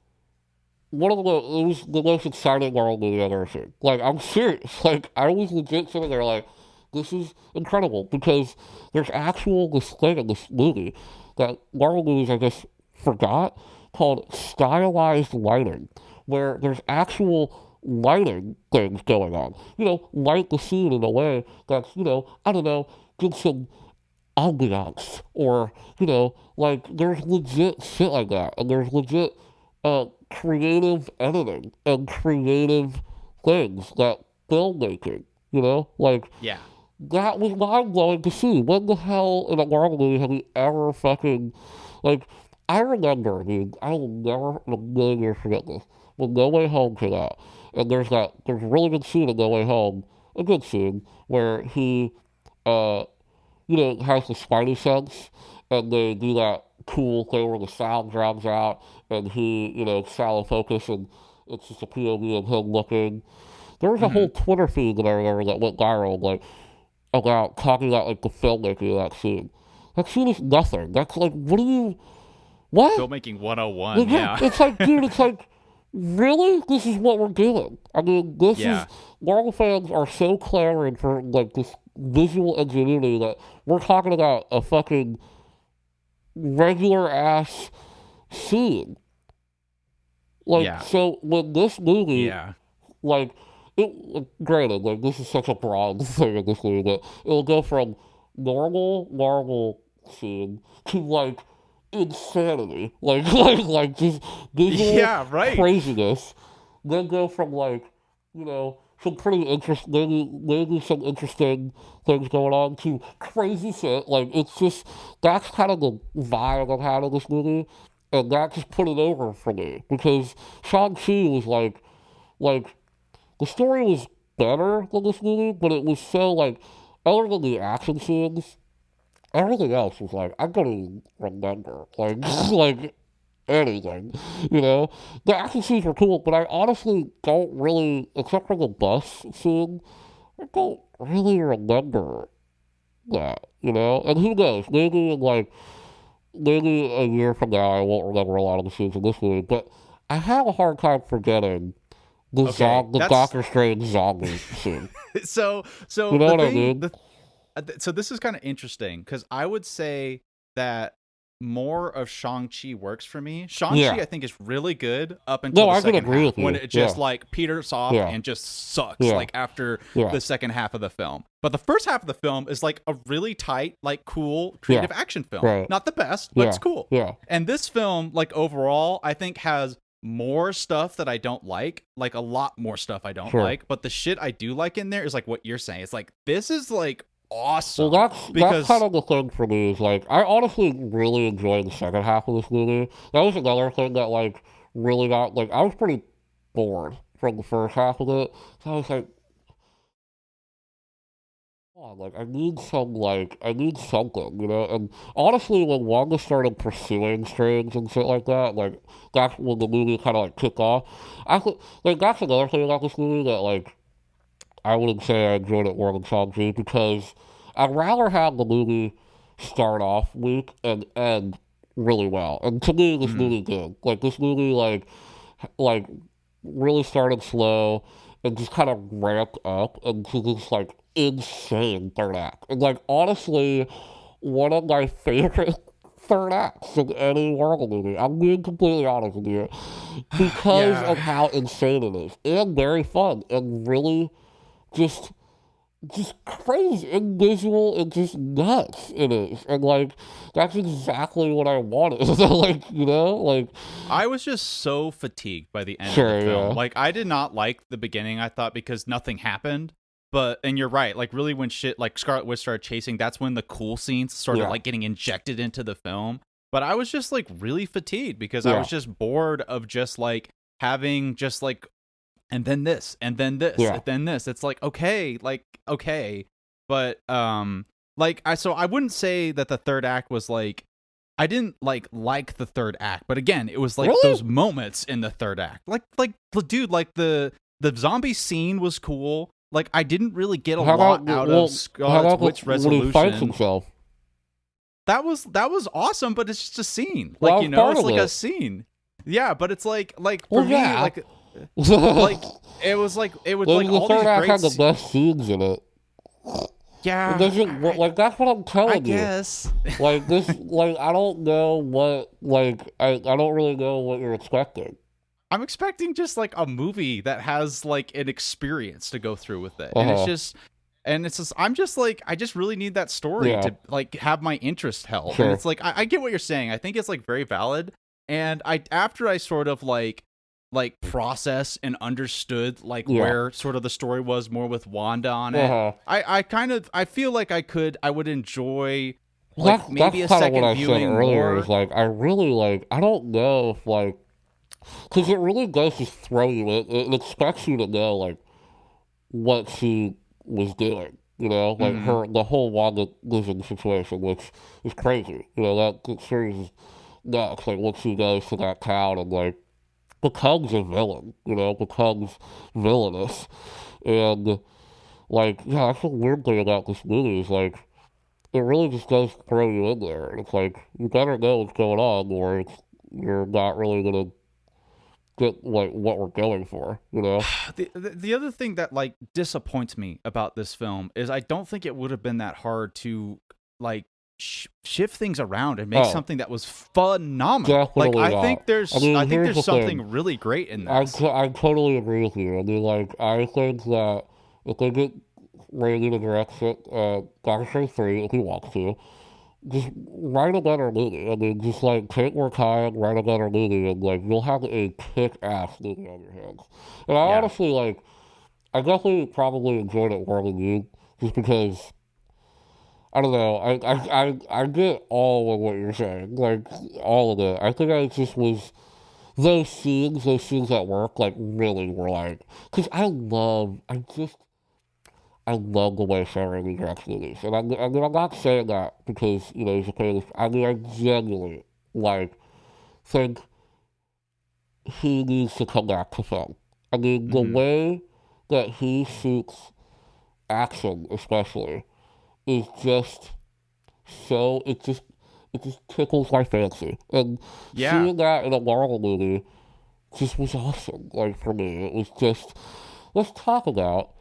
it was the most exciting Marvel movie I've ever seen. Like, I'm serious. Like, I was legit sitting there like, this is incredible because there's this thing in this movie that Marvel movies I just forgot called Stylized Lighting, where there's actual lighting things going on. You know, light the scene in a way that's, I don't know, gives some ambiance, or like there's legit shit like that, and there's legit creative editing and creative things that filmmaking, like that was mind blowing to see. When the hell in a Marvel movie have you ever fucking like? I remember, I will never in a million years forget this. When No Way Home came out, and there's a really good scene in No Way Home, a good scene where he has the Spidey sense, and they do that cool thing where the sound drowns out and he, shallow focus and it's just a POV of him looking. There was a Hmm. whole Twitter feed that I remember that went viral, like, about talking about, like, the filmmaking of that scene. That scene is nothing. That's like, what? Filmmaking 101. Like, yeah, Yeah. it's like, dude, it's like, really? This is what we're doing. I mean, Yeah. Marvel fans are so clamoring for, like, this visual ingenuity that we're talking about a fucking regular ass scene. Like, Yeah. so when this movie, Yeah. like, granted, like, this is such a broad thing in this movie, but it'll go from normal Marvel scene to, like, insanity. Like, just visual Yeah. Right. craziness. Then go from, like, some pretty interesting, maybe some interesting things going on to crazy shit. Like, it's just, that's kind of the vibe I've had of this movie. And that just put it over for me. Because Shang-Chi was like, the story was better than this movie, but it was so, like, other than the action scenes, everything else was like, I don't even remember. Like, like anything, you know? The action scenes were cool, but I honestly don't really, except for the bus scene, I don't really remember that. And who knows? Maybe a year from now I won't remember a lot of the scenes in this movie, but I have a hard time forgetting Okay. the That's Doctor Strange zombie scene. so. You So know the what I thing. mean? So this is kind of interesting because I would say that more of Shang-Chi works for me. Shang-Chi, Yeah. I think, is really good up until No, the I can second agree half with when you. it just Yeah. like peters off Yeah. and just sucks Yeah. like after Yeah. the second half of the film. But the first half of the film is like a really tight, like cool, Yeah. creative action film. Right. Not the best, but it's Yeah. cool. Yeah. And this film, like overall, I think has more stuff that I don't like a lot more stuff I don't Sure. like. But the shit I do like in there is like what you're saying. It's like this is like Well, awesome that's because kind of the thing for me is like I honestly really enjoyed the second half of this movie. That was another thing that like really got like I was pretty bored from the first half of it, so I was like, oh, like I need something. And honestly, when Wanda started pursuing Strange and shit like that, like that's when the movie kind of like kicked off. Like that's another thing about this movie that like I wouldn't say I enjoyed it more than Shang-Chi because I'd rather have the movie start off weak and end really well. And to me, this mm, movie did. Like this movie, like really started slow and just kind of ramped up into this like insane third act. And like honestly, one of my favorite third acts in any Marvel movie. I'm being completely honest with you because yeah. of how insane it is and very fun and really just crazy and visual and just nuts it is. And like that's exactly what I wanted. Like I was just so fatigued by the end of the sure, film. yeah. Like I did not like the beginning, I thought, because nothing happened. But and you're right, like really when shit like Scarlet Witch started chasing, that's when the cool scenes started Yeah. like getting injected into the film. But I was just like really fatigued because I Yeah. was just bored of just like having just like and then this and then this Yeah. and then this. It's like okay. But like I wouldn't say that the third act was like I didn't like the third act, but again, it was like Really? those moments in the third act. Like dude, like the zombie scene was cool. Like I didn't really get a How about lot out well of how Scarlet about Witch when he fights resolution. himself? That was awesome, but it's just a scene. Well, Like, that you was know, part it's of like a it. scene. Yeah, but it's like for Well me, yeah. like it was like The all these third act great had the best scenes in it. It yeah, doesn't like that's what I'm I telling you. guess. Like this like I don't know what like I don't really know what you're expecting. I'm expecting just like a movie that has like an experience to go through with it. Uh-huh. And it's just I'm just like I just really need that story Yeah, to like have my interest held. And sure. it's like I get what you're saying. I think it's like very valid. And I after I sort of like process and understood like Yeah. where sort of the story was more with Wanda on it, Uh-huh. I kind of I feel like I would enjoy Well, like maybe that's a kind of what second I said viewing earlier. Is more. like I really like. I don't know if like because it really does just throw you. It expects you to know like what she was doing. Like Mhm. her the whole Wanda Vision situation, which is crazy. That series next. Like once he goes to that town and like becomes a villain, becomes villainous. And like, yeah, that's the weird thing about this movie is like it really just does throw you in there. And it's like you better know what's going on, or you're not really gonna get like what we're going for. The other thing that like disappoints me about this film is I don't think it would have been that hard to like shift things around and make something that was phenomenal. Definitely like not. I think there's something thing. really great in this. I totally agree with you. I mean, like, I think that if they get ready to direct it, Doctor Strange 3, if he wants to, just write a better movie. I mean, just like take more time, write a better movie, and like you'll have a kick-ass movie on your hands. And I honestly like, I definitely probably enjoyed it more than you, just because I don't know. I get all of what you're saying, like all of it. I think I just was those scenes at work, like really were like, because I love the way Sam Raimi directs movies, and I'm not saying that because he's a famous. I mean, I genuinely like think he needs to come back to film. I mean, the Mm-hmm. way that he shoots action, especially, is just so it just tickles my fancy. And Yeah. seeing that in a Marvel movie just was awesome. Like for me, it was just let's talk about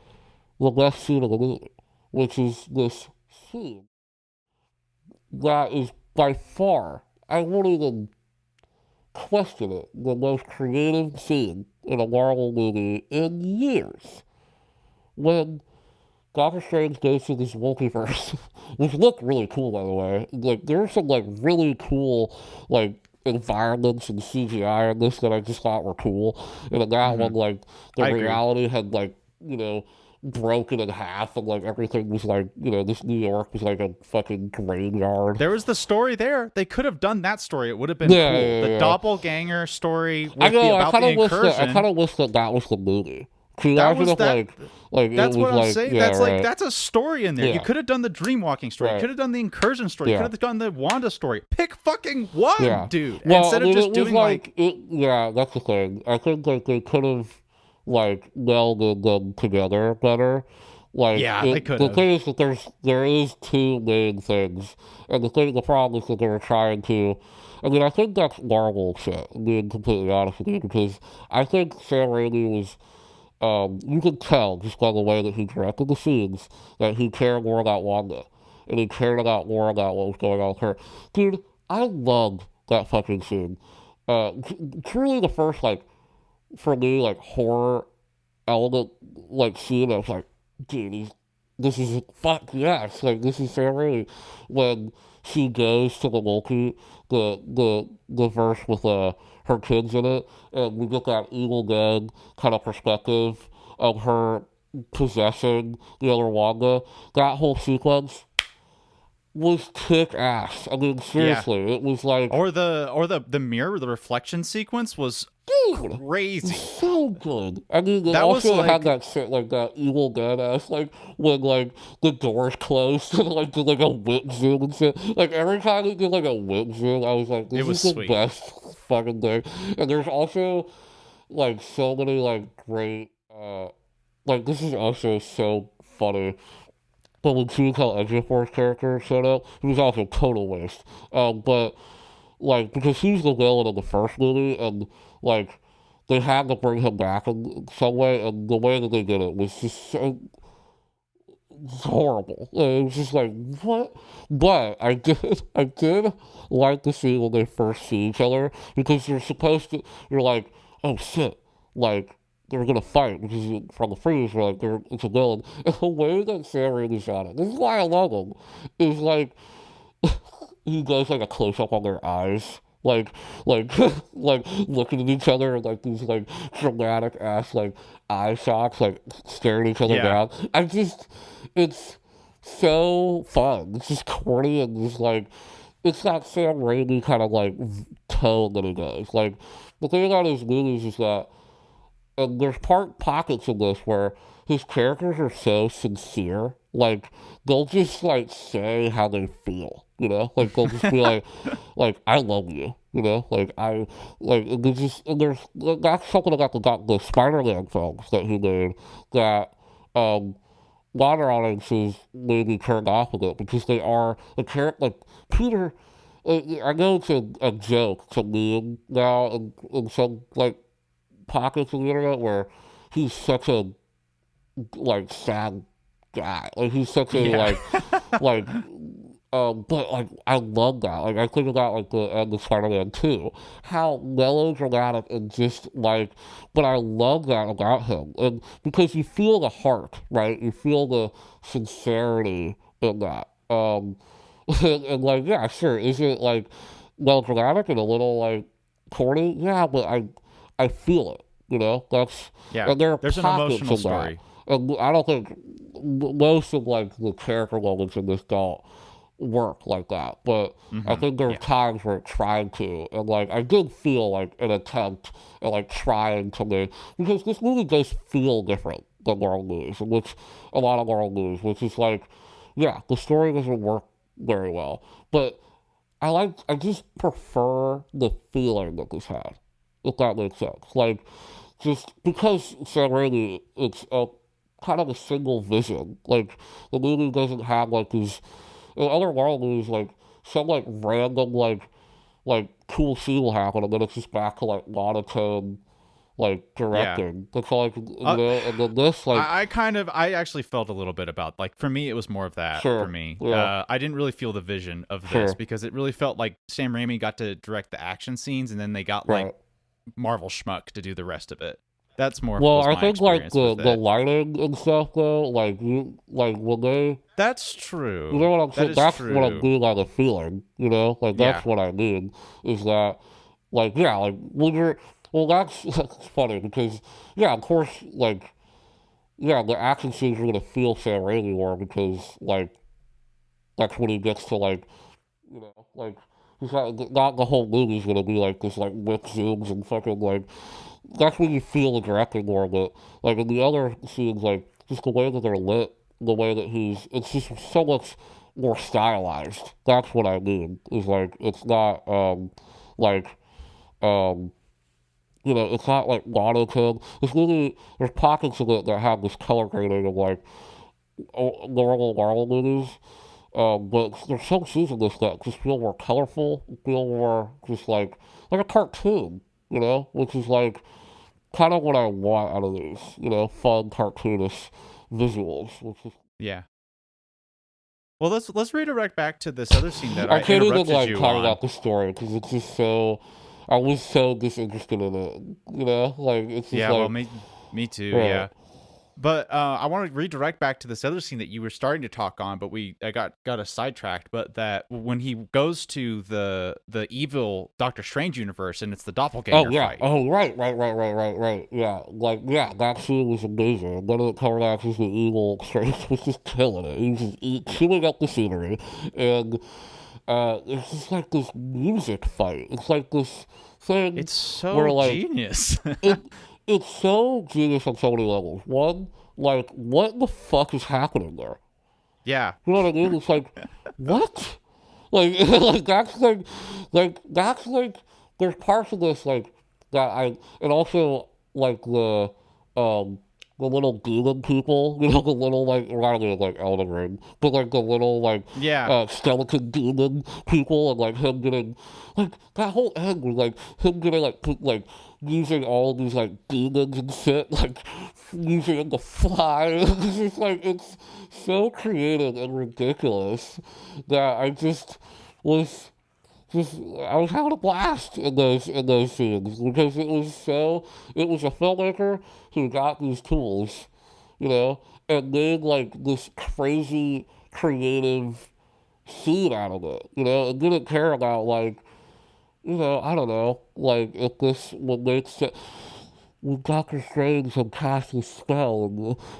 the best scene of the movie, which is this scene that is by far, I won't even question it, the most creative scene in a Marvel movie in years. When Doctor Strange goes to this multiverse, which looked really cool, by the way. Like, there were some, like, really cool, like, environments and CGI in this that I just thought were cool. And in that Mm-hmm. one, like, the I agree. reality had, like, broken in half, and, like, everything was, like, this New York was, like, a fucking graveyard. There was the story there. They could have done that story. It would have been Yeah, cool. yeah, The yeah. doppelganger story I with the know, about the I kind incursion. of wish that that was the movie. Can you That imagine was if, that. like, it That's was, what I'm like, saying. yeah, That's like right, that's a story in there. You yeah, could have done the dream walking story. You right, could have done the incursion story. You could yeah. have done the Wanda story. Pick fucking one, Yeah. dude. Well, I Instead of mean, it just was doing like yeah, that's the thing. I think like they could have like melded them together better. Like yeah, they could the have. thing is that there is two main things, and the problem is that they were trying to. I mean, I think that's Marvel shit. Being completely honest with you, because I think Sam Raimi was. You could tell just by the way that he directed the scenes that he cared more about Wanda, and he cared about more about what was going on with her. Dude, I loved that fucking scene. Truly the first like for me like horror element like scene. I was like, dude, this is fuck yes, like this is Sam Raimi. When she goes to the the verse with her kids in it, and we get that evil dead kind of perspective of her possessing the other Wanda. That whole sequence was kick ass. I mean, Yeah. seriously, it was like, The mirror, the reflection sequence was dude, crazy. so good. I mean, it That was also had like that shit like that evil dead ass like when like the doors closed and like did like a whip zoom and shit. Like every time it did like a whip zoom, I was like, it this was is the sweet. best fucking thing. And there's also like so many like great like this is also so funny. But when Chiwetel Ejiofor's character showed up, he was also total waste. But like because he's the villain in the first movie, and like they had to bring him back in some way, and the way that they did it was just so horrible. It was just like what? But I did like the scene when they first see each other because you're supposed to. You're like, oh shit, like. They're gonna fight because from the freeze, you're like, it's a villain. And the way that Sam Raimi shot it, this is why I love him, is like he does like a close up on their eyes, like like looking at each other and like these like dramatic ass like eye shots, like staring each other Yeah. down. It's so fun. It's just corny and just like it's that Sam Raimi kind of like tone that he does. Like the thing about his movies is that, and there's pockets of this where his characters are so sincere. Like they'll just like say how they feel, Like they'll just be like I love you, You know, like I like there's just and there's that's something about the Spider-Man films that he made that um modern audiences maybe turned off of it because they are the character like Peter. I know it's a joke to meme now in some like pockets of the internet where he's such a like sad guy. Like he's such a Yeah. like but like I love that. Like I think about like the end of Spider-Man 2, how melodramatic and just like, but I love that about him, and because you feel the heart, right? You feel the sincerity in that. And like yeah, sure, is it like melodramatic and a little like corny? Yeah, but I feel it. You know, that's Yeah. and there are There's an pockets emotional of that. story. And I don't think most of like the character moments in this don't work like that. But I think there are Yeah. times where it tried to, and like I did feel like an attempt at like trying to make because this movie does feel different than Marvel movies, which a lot of Marvel movies, which is like, yeah, the story doesn't work very well, but I just prefer the feeling that this had, if that makes sense. Like just because Sam Raimi, it's a kind of a single vision. Like the movie doesn't have like these in other Marvel movies, like some like random like cool scene will happen, and then it's just back to like monotone like Yeah. directing. That's all like Uh, and then this like I actually felt a little bit about like for me it was more of that for sure, me. yeah, I didn't really feel the vision of this sure, because it really felt like Sam Raimi got to direct the action scenes and then they got like right. Marvel schmuck to do the rest of it. That's more Well, was I my think like experience with the it. lighting and stuff though, like you like when they That's you true. know what I'm That saying? is That's what I'm true. mean by the feeling, you know? Like Yeah. that's what I mean is that like yeah, like when you're well that's that's funny because yeah, of course like yeah, the action scenes are gonna feel Sam Raimi more because like that's when he gets to like you know like he's not the whole movie's gonna be like this like whip zooms and fucking like that's when you feel the directing more but like in the other scenes like just the way that they're lit, the way that he's it's just so much more stylized. That's what I mean. Is like it's not like um you know, it's not like monotone. It's really there's pockets of it that have this color grading of like normal Marvel movies. But there's some scenes in this that just feel more colorful, feel more just like a cartoon, you know, which is like kind of what I want out of these, you know, fun cartoonish visuals. Which is Yeah. Well, let's redirect back to this other scene that I I can't even interrupted like you talk on. about the story because it's just so. I was so disinterested in it, you know, like it's just Yeah, well, like me too. right. Yeah. But I want to redirect back to this other scene that you were starting to talk on, but I got us sidetracked. But that when he goes to the evil Doctor Strange universe and it's the Oh doppelganger yeah. fight. Oh right. Yeah. Like yeah, that scene was amazing. And then it comes out as the evil Strange was just killing it. He's just chewing up the scenery, and it's just like this music fight. It's like this thing It's so where like genius. it it's so genius on so many levels. One, like what the fuck is happening there? Yeah. You know what I mean? It's like what? Like like that's like there's parts of this like that I and also like um the little demon people, you know, the little like not really like Elden Ring, but like the little like Yeah. skeleton demon people and like him getting like that whole end was like him getting like like using all these like demons and shit, like using them to fly. It's just like it's so creative and ridiculous that I just was just I was having a blast in those scenes because it was a filmmaker who got these tools, you know, and made like this crazy creative scene out of it, you know, and didn't care about like you know, I don't know, like if this would make sense when Doctor Strange had cast his spell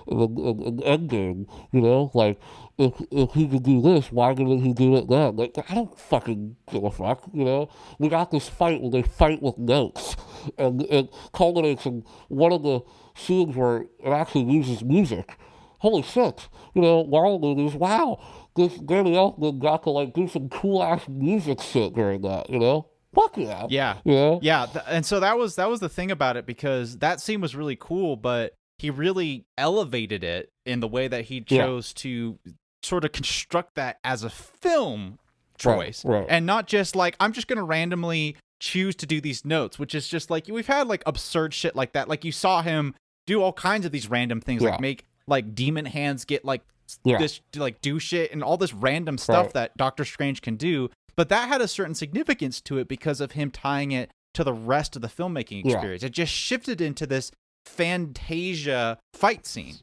in Endgame, you know, like if he could do this, why didn't he do it then? Like I don't fucking give a fuck, you know. We got this fight where they fight with notes, and it culminates in one of the scenes where it actually uses music. Holy shit, you know, Marvel movies. Wow, this Danny Elfman got to like do some cool ass music shit during that, you know. fuck yeah. Yeah. You know? Yeah. And so that was the thing about it, because that scene was really cool, but he really elevated it in the way that he chose to sort of construct that as a film choice. Right. And not just like, I'm just going to randomly choose to do these notes, which is just like, we've had like absurd shit like that. Like you saw him do all kinds of these random things, like make like demon hands get like this, like do shit and all this random stuff that Doctor Strange can do. But that had a certain significance to it because of him tying it to the rest of the filmmaking experience. It just shifted into this Fantasia fight scene,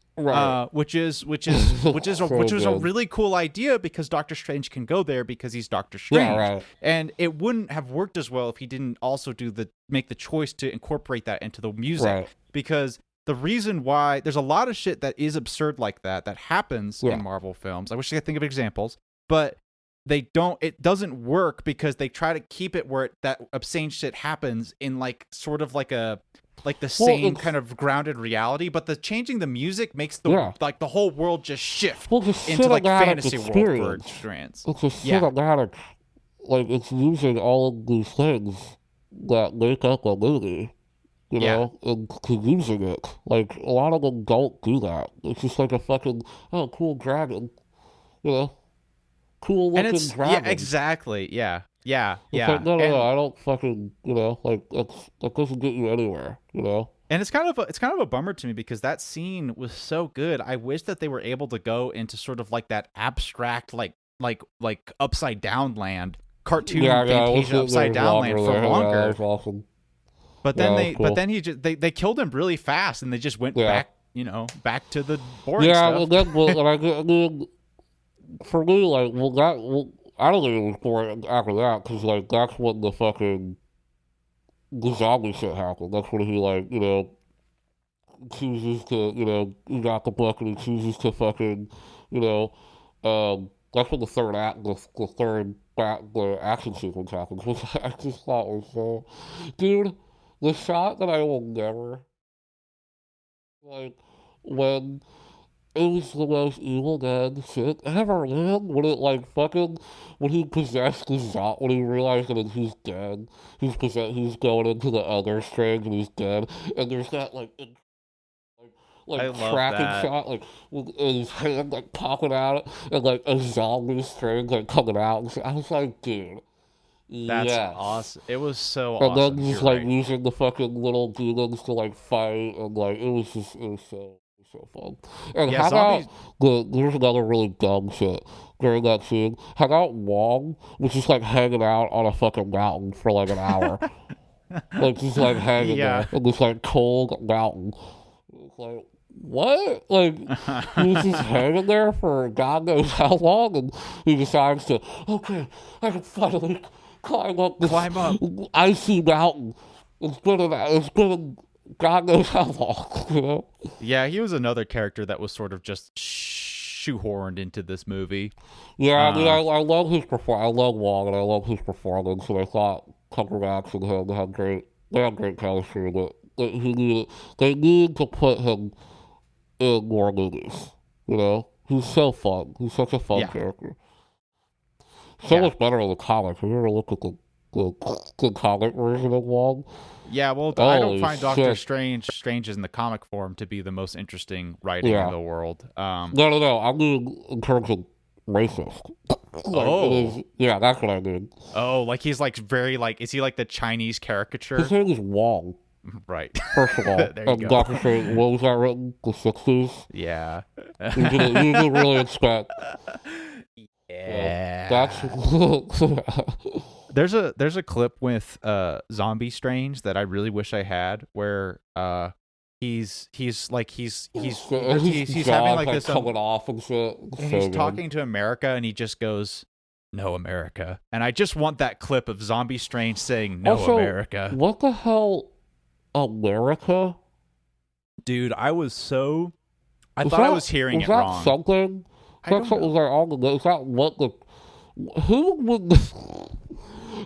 which is a really cool idea, because Doctor Strange can go there because he's Doctor Strange, and it wouldn't have worked as well if he didn't also make the choice to incorporate that into the music, because the reason why there's a lot of shit that is absurd like that happens in Marvel films. I wish I could think of examples, but it doesn't work because they try to keep it where that obscene shit happens in like sort of like the same kind of grounded reality, but the changing the music makes the like the whole world just shift into like fantasy world for experience. It's a cinematic, like it's using all of these things that make up a movie, you know, and to using it. Like a lot of them don't do that. It's just like a fucking cool dragon, you know, cool looking dragon. Yeah, exactly. Yeah. It's like, no, I don't fucking, you know, like that doesn't get you anywhere, you know. And it's kind of a bummer to me, because that scene was so good. I wish that they were able to go into sort of like that abstract, like upside down land, cartoon Fantasia upside down land for longer. That was awesome. But then they killed him really fast, and they just went back, you know, back to the boring stuff. I mean, for me, like, I don't think it was boring after that, because, like, that's when the fucking zombie shit happened. That's when he, like, you know, chooses to, you know, he got the book and he chooses to fucking, you know, that's when the third act, the action sequence happens, which I just thought was so... Dude, the shot that I will never... Like, when... It was the most evil dead shit ever, man. When it when he possessed the when he realized that he's dead, he's going into the other Strange and he's dead, and there's that tracking shot, like with his hand like popping out, and like a zombie Strange like coming out. I was like, dude, that's awesome. It was so awesome. And then just using the fucking little demons to like fight, and like it was so fun. And how about there's another really dumb shit during that scene. How about Wong was just like hanging out on a fucking mountain for like an hour. Like just like hanging there on this like cold mountain. It's like, what? Like he was just hanging there for God knows how long, and he decides to, okay, I can finally climb up this icy mountain. It's been God knows how long, you know? Yeah, he was another character that was sort of just shoehorned into this movie. Yeah, I mean, I love his performance. I love Wong, and I love his performance, and I thought Cumberbatch and him had great chemistry, but they need to put him in more movies, you know? He's so fun. He's such a fun character. So much better in the comics. Have you ever looked at the comic version of Wong? Yeah, well, I don't find Doctor Strange in the comic form to be the most interesting writing in the world. No. I mean, in terms of racist. That's what I mean. Oh, like he's like very like, is he like the Chinese caricature? His name is Wong. Right. First of all, there you go. Doctor Strange, what was that written? The 60s? Yeah. You can really expect. Yeah. That's... There's a clip with Zombie Strange that I really wish I had, where he's having like this coming off and shit. He's talking to America and he just goes, "No America," and I just want that clip of Zombie Strange saying "No America." What the hell, America? Dude, I thought I was hearing it wrong. Was that something? That's what was on the list. Is that what the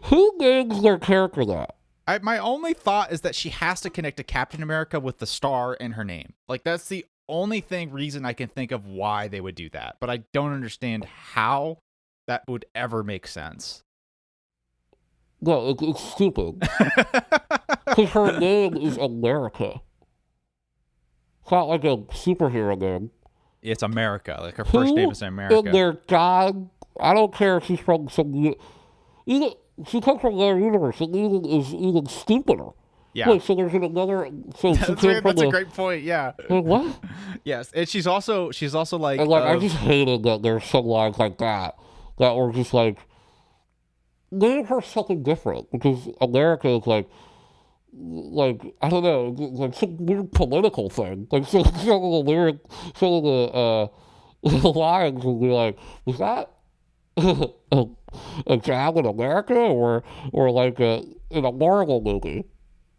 who names their character that? My only thought is that she has to connect to Captain America with the star in her name. Like, that's the only reason I can think of why they would do that. But I don't understand how that would ever make sense. No, it's stupid. Because her name is America. It's not like a superhero name. It's America. Like her first name is In America. their God, I don't care if she's from some. Even, she comes from their universe, and is even stupider. Yeah. Wait, so there's another. So she That's came from a great point. Yeah. Like, what? Yes, and she's also like. And like, I just hated that there's some lines like that were just like, name her something different, because America is like I don't know, like some weird political thing. Like some of the lyric, some of the lines would be like, was that a job in America or like in a Marvel movie?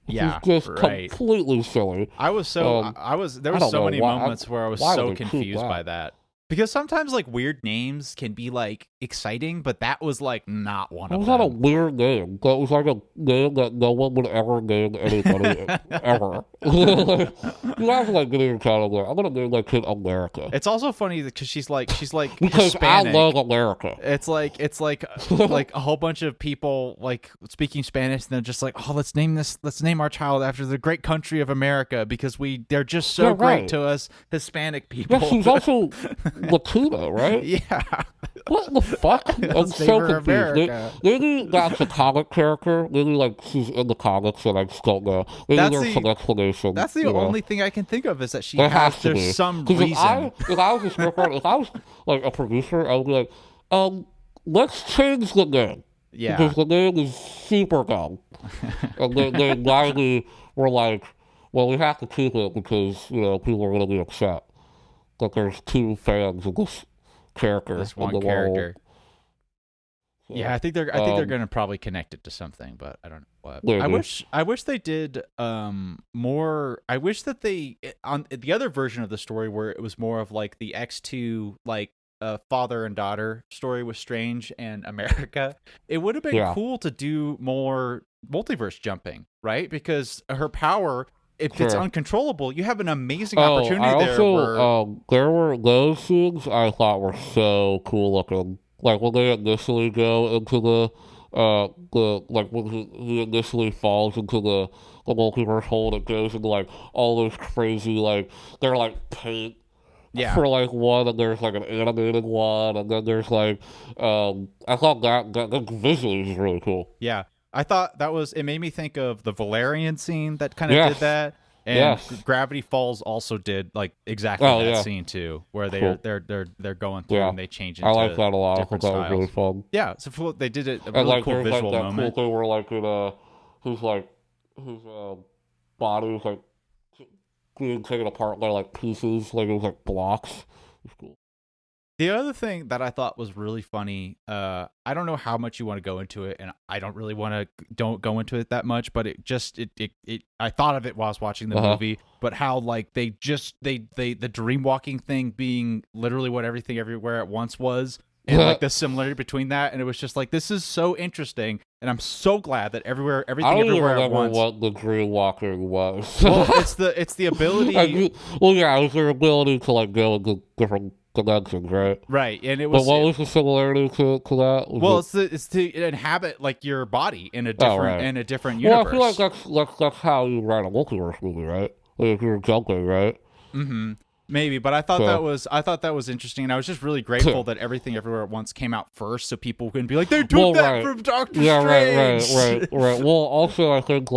Yeah, It's just right. completely silly. There was so many moments where I was so confused by that. Because sometimes like weird names can be like exciting, but that was like not one of them. That was not a weird name. That was like a name that no one would ever name anybody ever. You guys like getting your child I'm gonna name my kid America. It's also funny because she's like because Hispanic. I love America. It's like like a whole bunch of people like speaking Spanish, and they're just like, oh, let's name our child after the great country of America because they're just so great to us Hispanic people. Yeah, she's also Latina, right? Yeah. What the fuck? I'm so confused. Maybe that's a comic character. Maybe like she's in the comics and I just don't know. Maybe there's some explanation. That's the only thing I can think of is that there's some reason. If I was a scriptwriter, if I was like a producer, I would be like, let's change the name. Yeah. Because the name is super dumb. And they widely were like, well, we have to keep it because, people are going to be upset that there's two fans of this character. This one character. So, yeah, I think they're going to probably connect it to something, but I don't know what. Maybe. I wish they did more. I wish that they on the other version of the story where it was more of like the X2 like father and daughter story with Strange and America. It would have been cool to do more multiverse jumping, right? Because her power, if it's uncontrollable, you have an amazing opportunity there were those scenes I thought were so cool looking. Like when they initially go into the when he initially falls into the multiverse hole, and it goes into like all those crazy they're like paint for like one, and there's like an animated one, and then there's like I thought that visually was really cool. Yeah. I thought it made me think of the Valerian scene that kind of did that. And Gravity Falls also did like exactly that scene too, where they're going through and they change into I like that a lot. I thought that was really fun. Yeah, so they did it a really cool visual that moment. Cool thing where like his body was like being taken apart by like pieces, like it was like blocks. It was cool. The other thing that I thought was really funny, I don't know how much you want to go into it, and I don't really don't go into it that much, but I thought of it while I was watching the movie, but how like the dream walking thing being literally what Everything Everywhere at Once was, and like the similarity between that, and it was just like, this is so interesting, and I'm so glad that Everything Everywhere at Once. What the dream walking was. Well, it's the ability. It was their ability to like go into different dimensions, right? Right, and it was. But what was the similarity to that? It's to inhabit like your body in a different universe. Well, I feel like that's how you write a multiverse movie, right? Like if you're jumping, right? Mm-hmm. Maybe, but I thought that was interesting, and I was just really grateful that Everything Everywhere at Once came out first, so people can be like, they took that from Doctor Strange. Right. Well, also I think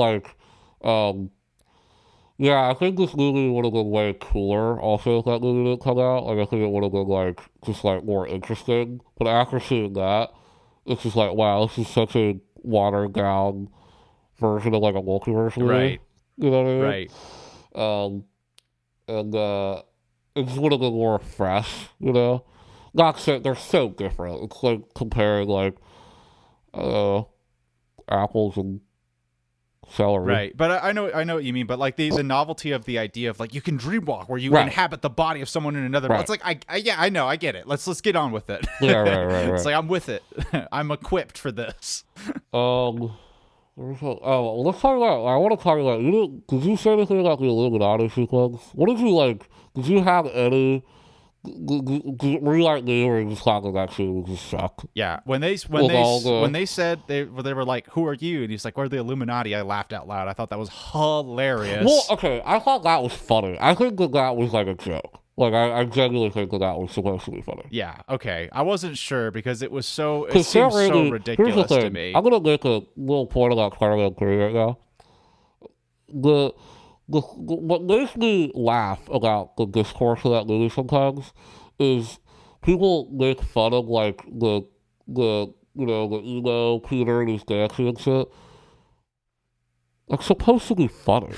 I think this movie would have been way cooler also if that movie didn't come out. Like, I think it would have been, just, more interesting. But after seeing that, it's just like, wow, this is such a watered-down version of, a multiverse movie. Right. You know what I mean? Right. And it just would have been more fresh, you know? Not so, they're so different. It's like comparing, apples and celery. Right, but I know what you mean. But like the novelty of the idea of like you can dreamwalk where you inhabit the body of someone in another. Right. It's like I know, I get it. Let's get on with it. Yeah, right. It's like I'm with it. I'm equipped for this. Let's talk about. I want to talk about. Did you say anything about the Illuminati sequence? What did you like? Did you have any Rewrite the earrings talking actually just suck. Yeah, when they said they were like, "Who are you?" and he's like, "We're the Illuminati." I laughed out loud. I thought that was hilarious. Well, okay, I thought that was funny. I think that was like a joke. Like I genuinely think that was supposed to be funny. Yeah, okay. I wasn't sure because it seemed Sam so Raimi, ridiculous here's the thing. to me. I'm gonna make a little point about Spider-Man 3 right now. The what makes me laugh about the discourse of that movie sometimes is people make fun of like the the emo Peter and his dancing and shit. It's supposed to be funny.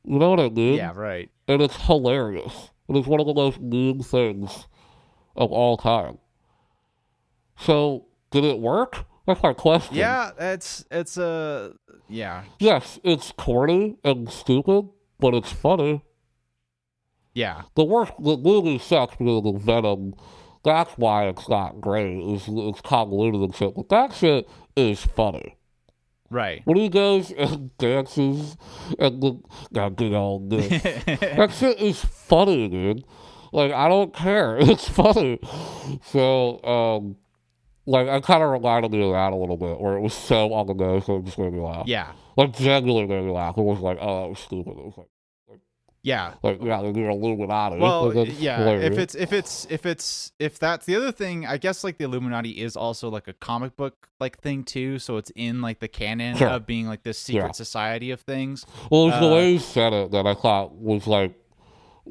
You know what I mean? Yeah, right. And it's hilarious. It is one of the most meme things of all time. So, did it work? That's my question. Yeah, it's yeah. Yes, it's corny and stupid, but it's funny. Yeah. The movie sucks because of Venom. That's why it's not great. It's convoluted and shit. But that shit is funny. Right. When he goes and dances and do all this, that shit is funny, dude. Like, I don't care. It's funny. So, like, I kind of reminded me of that a little bit, where it was so on the nose, so it just made me laugh. Yeah. Like, genuinely made me laugh. It was like, oh, that was stupid. It was like yeah. Like, yeah, they're Illuminati. Well, like, yeah. hilarious. If that's the other thing, I guess like the Illuminati is also like a comic book like thing too, so it's in like the canon Sure. of being like this secret society of things. Well, it was the way he said it that I thought was like,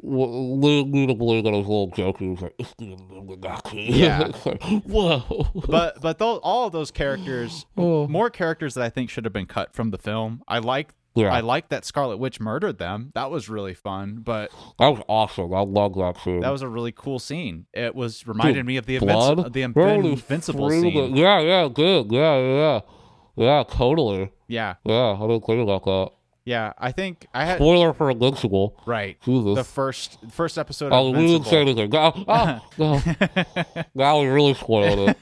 lead me to believe that it was a little joke. He was like, it's the Illuminati. Yeah. It's like, whoa. But all of those characters, more characters that I think should have been cut from the film. I like that Scarlet Witch murdered them. That was really fun. But that was awesome. I love that scene. That was a really cool scene. It was reminded me of the Invincible scene. Yeah, good. Yeah, totally. Yeah. Yeah, I didn't think about that. Yeah, I think I had spoiler for Invincible. Right. Jesus. The first episode of Invincible. We didn't say anything. Now we really spoiled it.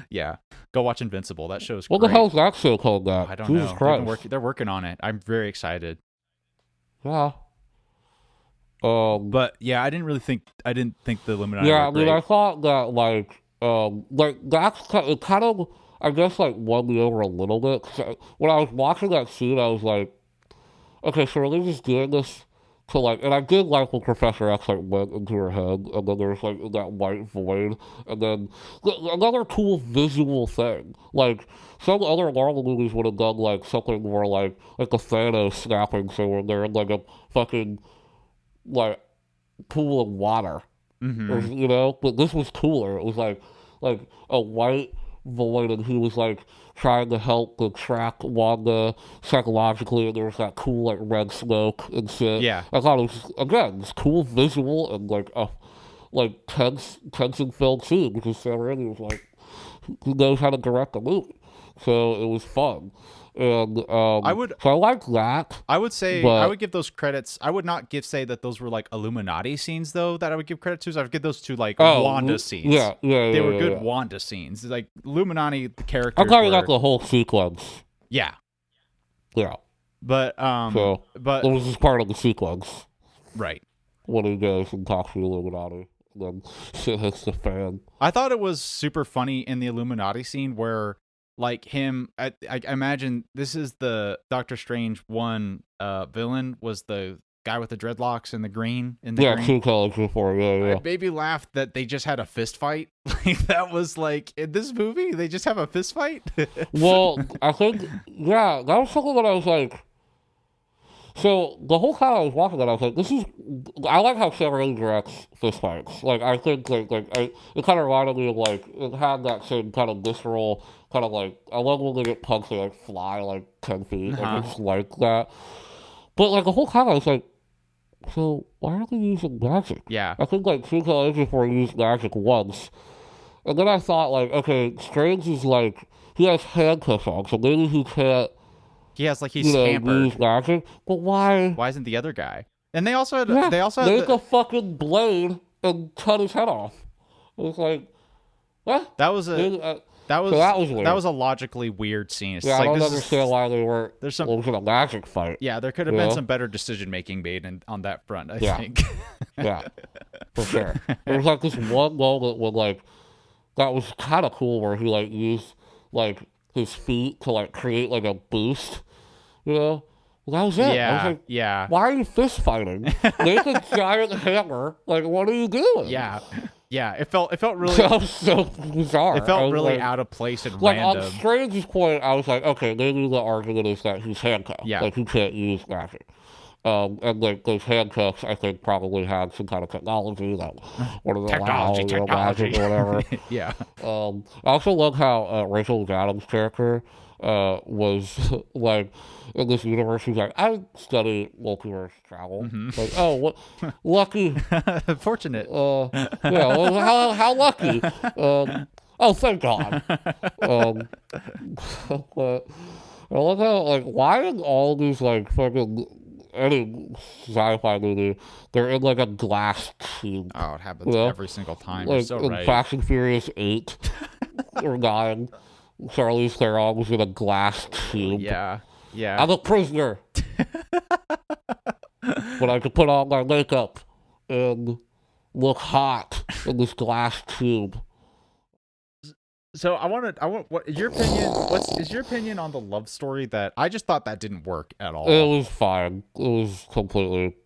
Yeah. Go watch Invincible. That show's what great. The hell is that show called that? I don't Jesus know. Christ. They're working on it. I'm very excited. Yeah. But yeah, I didn't think the Illuminati. Yeah, were great. I thought that like that's kind of I guess like won me over a little bit. Cause when I was watching that scene, I was like, okay, so are they just doing this to like? And I did like when Professor X like went into her head, and then there's like that white void, and then another cool visual thing. Like some other Marvel movies would have done like something more like a Thanos snapping, so when they're in like a fucking like pool of water, or, But this was cooler. It was like a white void, and he was like trying to help to track Wanda psychologically, and there was that cool like red smoke and shit. Yeah, I thought it was again this cool visual and like tension filled scene because Sam Raimi was like he knows how to direct a movie, so it was fun. And so I like that. I would say I would give those credits. I would not say that those were like Illuminati scenes though. That I would give credit to. So I would give those to like Wanda scenes. Yeah, they were good Wanda scenes. Like Illuminati, the characters. I kind of got the whole sequence. Yeah. But it was just part of the sequence, right? When he goes and talks to the Illuminati, then shit hits the fan. I thought it was super funny in the Illuminati scene where. Like him, I imagine this is the Doctor Strange 1 villain was the guy with the dreadlocks and the green. Two colors before, yeah. I maybe laughed that they just had a fist fight. Like that was like in this movie, they just have a fist fight. Well, I think that was something that I was like. So the whole time I was watching that, I was like, I like how Sam Raimi directs fist fights. Like I think it kind of reminded me of like it had that same kind of visceral. Kind of like, I love when they get punched, they like fly like 10 feet. Like, it's like that. But like the whole time I was like, so why are they using magic? Yeah. I think like Tuco Ages before used magic once. And then I thought like, okay, Strange is like, he has handcuffs on, so maybe he can't. He has like, he's hampered. Use magic. But why? Why isn't the other guy? And they also had, make a fucking blade and cut his head off. It was like, what? That That So was that was weird. that was a logically weird scene. It's Yeah, I like don't understand why they weren't. there's some. It was a magic fight. Yeah, there could have been some better decision making made on that front, I think. Yeah, for sure. There's like this one moment when like that was kind of cool where he like used like his feet to like create like a boost. You know, well, that was it. I was like, yeah. why are you fist fighting? Make a giant hammer. Like, what are you doing? Yeah. Yeah, it felt really That was so bizarre. it felt really like, out of place and like random. on Strange's point, I was like, okay, maybe the argument is that he's handcuffed. Yeah. Like he can't use magic. And like those handcuffs, I think probably had some kind of technology that would allow magic or whatever. Yeah. I also love how Rachel McAdams' character was like in this universe. She's like, I study multiverse travel. Like, oh, what lucky, Fortunate. yeah. Well, how lucky. Oh, thank God. But I love how like why in all these like fucking any sci-fi movie they're in like a glass tube. Oh, it happens every single time. You're Like so in right. Fast and Furious 8 or 9, Charlize Theron was in a glass tube. Yeah. I'm a prisoner. But I could put on my makeup and look hot in this glass tube. So I want what is your opinion? Is your opinion on the love story that I just thought that didn't work at all? It was fine. It was completely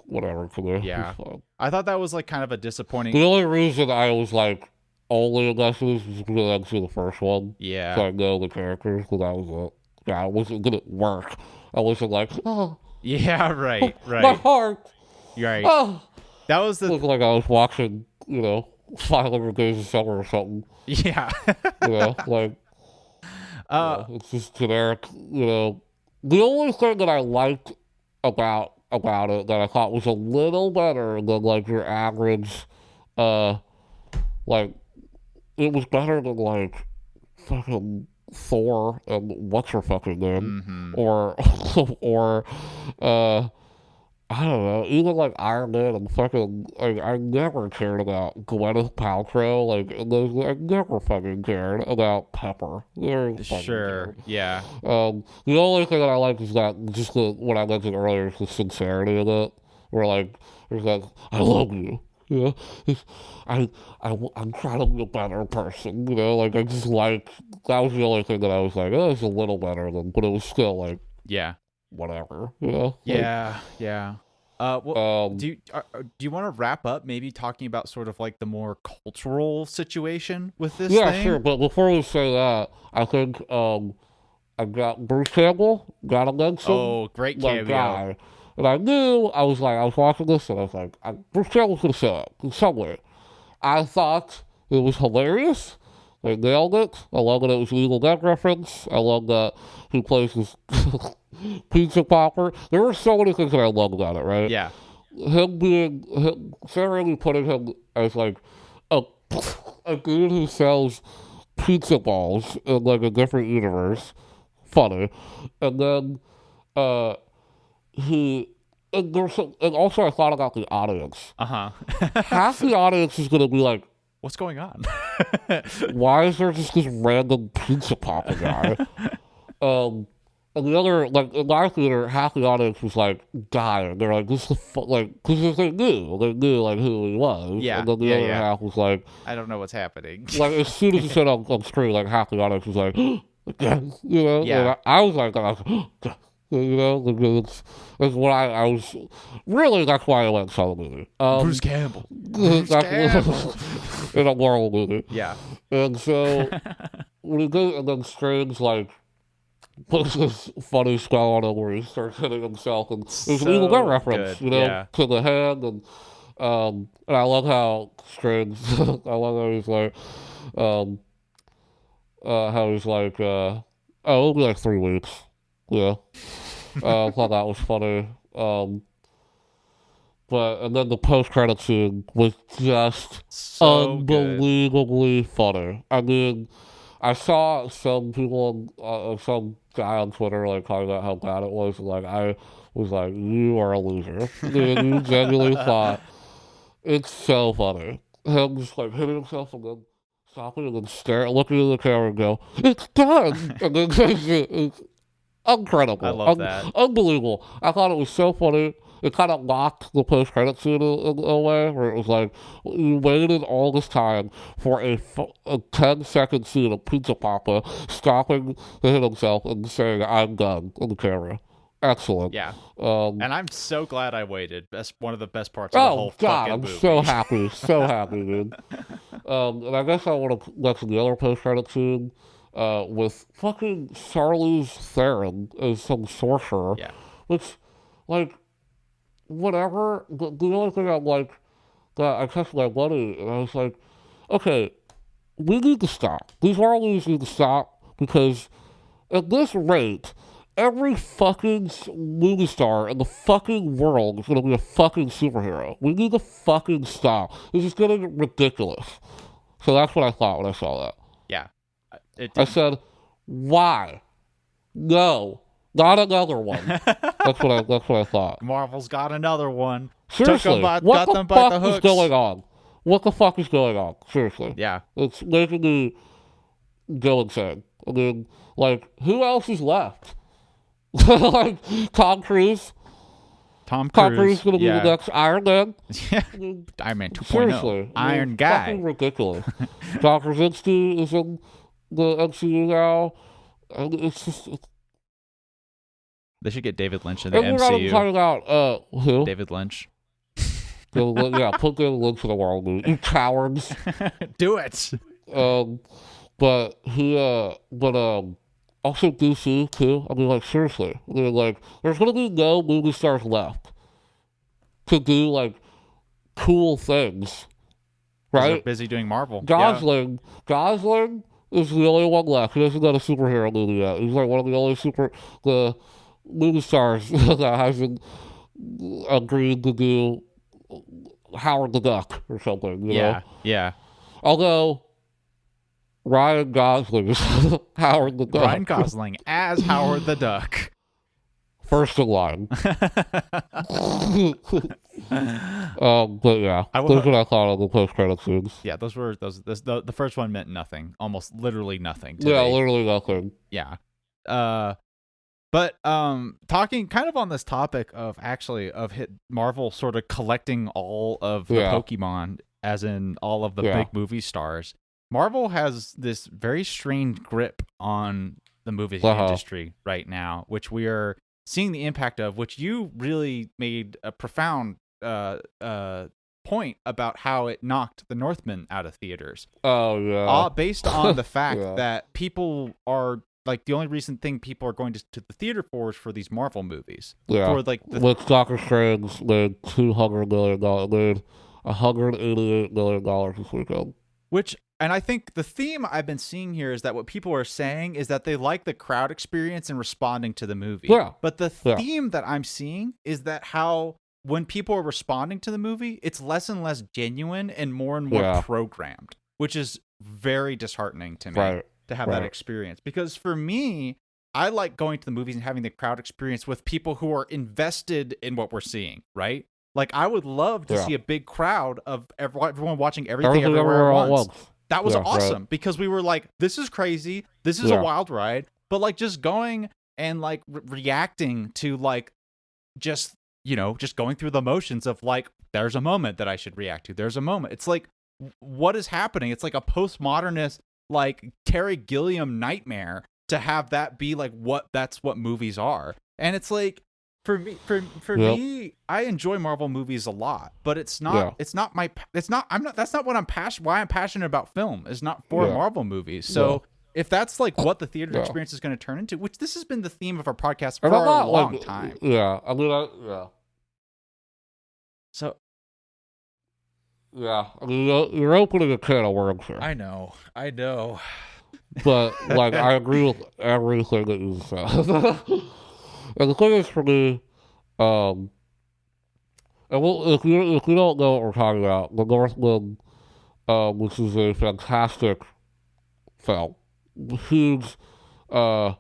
whatever to me. Yeah. I thought that was like kind of a disappointing. The only reason I was like only invested was because I didn't see the first one. Yeah. So I know the characters, because that was it. Yeah, it wasn't gonna work. I wasn't like, oh. Yeah, right. My heart. Right. Oh. That was It looked like I was watching, 500 Days of Summer or something. Yeah. Like, it's just generic, The only thing that I liked about it that I thought was a little better than, like, your average, like, it was better than, like, fucking Thor and what's her fucking name? Or, I don't know, even like Iron Man and fucking, like, I never cared about Gwyneth Paltrow, like, I never fucking cared about Pepper. Sure, yeah. The only thing that I like is that, just what I mentioned earlier, is the sincerity of it, where, like, there's like, I love you, I'm trying to be a better person, like, I just like, that was the only thing that I was like, oh, it's a little better than, but it was still, like, yeah. Whatever, Yeah. Well, do you want to wrap up maybe talking about sort of like the more cultural situation with this thing? Yeah, sure. But before we say that, I think I got Bruce Campbell, got a mention. Oh, great cameo. Guy. And I was watching this, and I was like, Bruce Campbell's going to show up in somewhere. I thought it was hilarious. They nailed it. I love that it was an Evil Dead reference. I love that he plays his pizza popper. There were so many things that I loved about it, right? Yeah. Sarah really putting him as like a dude who sells pizza balls in like a different universe. Funny. And then and also I thought about the audience. Half the audience is gonna be like, what's going on? Why is there just this random pizza popper guy? And the other, like, in my theater, half the audience was, like, dying. They're like, this is because they knew, like, who he was. Yeah, and then the other half was like, I don't know what's happening. Like, as soon as he said on screen, like, half the audience was like, again, Yeah. And I was like, that's what I was, really, that's why I went and saw the movie. Bruce Campbell. Bruce Campbell. In a Marvel movie. Yeah. And so, when he goes, and then Strange, like, puts this funny spell on him where he starts hitting himself, and there's an Evil Dead reference, to the hand, and I love how Strange, I love how he's like, oh, it'll be like 3 weeks, I thought that was funny, and then the post-credit scene was just so unbelievably funny. I mean, I saw some people, some guy on Twitter, like, talking about how bad it was, and, like, I was like, you are a loser. Dude, you genuinely thought, it's so funny. Him just, like, hitting himself, and then stopping and then stare, looking at the camera and go, "It's done!" And then it's I incredible, love that. unbelievable. I thought it was so funny. It kind of mocked the post-credit scene in a way, where it was like, you waited all this time for a 10-second scene of Pizza Papa stopping to hit himself and saying, "I'm done," on the camera. Excellent. Yeah. Um, And I'm so glad I waited. That's one of the best parts of the oh whole God, fucking I'm movie. so happy, so happy, dude. And I guess I want to mention the other post-credit scene with fucking Charlize Theron as some sorcerer, Yeah. which, like, whatever. The only thing I'm like, that I touched my buddy, and I was like, okay, we need to stop. These Marlins need to stop because at this rate, every fucking movie star in the fucking world is gonna be a fucking superhero. We need to fucking stop. This is getting ridiculous. So that's what I thought when I saw that. Yeah. It I did. said, why? No, not another one. That's what I thought. Marvel's got another one. Seriously, Got what the them by the fuck is hooks. going on? What the fuck is going on? Seriously. Yeah. It's making me go insane. I mean, like, who else is left? Like, Tom Cruise? Tom Tom Cruise Cruise. is going to be the next Iron Man? Yeah. I mean, Iron Man 2.0. seriously. I mean, Iron Guy. Fucking ridiculous. John Krasinski is in the MCU now. And it's just... They should get David Lynch in the and we're not even MCU. talking about, who? David Lynch. Yeah, put David Lynch in the world, movie. You cowards. Do it. But also DC too. I mean, like, seriously. I mean, like, there's gonna be no movie stars left to do, like, cool things, They're right? busy doing Marvel. Gosling is the only one left. He hasn't done a superhero movie yet. He's like one of the only the movie stars that hasn't agreed to do Howard the Duck or something. You know? Yeah. Although Ryan Gosling is Howard the Duck. Ryan Gosling as Howard the Duck. First in line. But yeah, those are what I thought of the post-credit scenes. Yeah, the first one meant nothing, almost literally nothing. Yeah, literally nothing. Yeah. But talking kind of on this topic of Marvel sort of collecting all of the Pokemon, as in all of the big movie stars. Marvel has this very strange grip on the movie industry right now, which we are seeing the impact of, which you really made a profound point about how it knocked The Northman out of theaters. Oh, yeah. Based on the fact that people are, like, the only thing people are going to the theater for is for these Marvel movies. Yeah. For, like, Which Doctor Strange made $200 million, made $188 million this weekend. And I think the theme I've been seeing here is that what people are saying is that they like the crowd experience and responding to the movie. Yeah. But the theme that I'm seeing is that how when people are responding to the movie, it's less and less genuine and more programmed, which is very disheartening to me to have that experience. Because for me, I like going to the movies and having the crowd experience with people who are invested in what we're seeing, right? Like, I would love to see a big crowd of everyone watching everything everywhere at once. That was awesome because we were like, this is crazy. This is a wild ride. But, like, just going and, like, reacting to, like, just going through the motions of, like, there's a moment that I should react to. There's a moment. It's like, what is happening? It's like a postmodernist, like, Terry Gilliam nightmare to have that be, like, that's what movies are. And it's like, for me, I enjoy Marvel movies a lot, but that's not why I'm passionate about film, is not for Marvel movies. So if that's, like, what the theater experience is going to turn into, which this has been the theme of our podcast for a long time. Yeah. I mean, So. Yeah. I mean, you're opening a can of worms here. I know. But, like, I agree with everything that you said. And the thing is, for me, and if you don't know what we're talking about, The Northman, which is a fantastic film, huge, more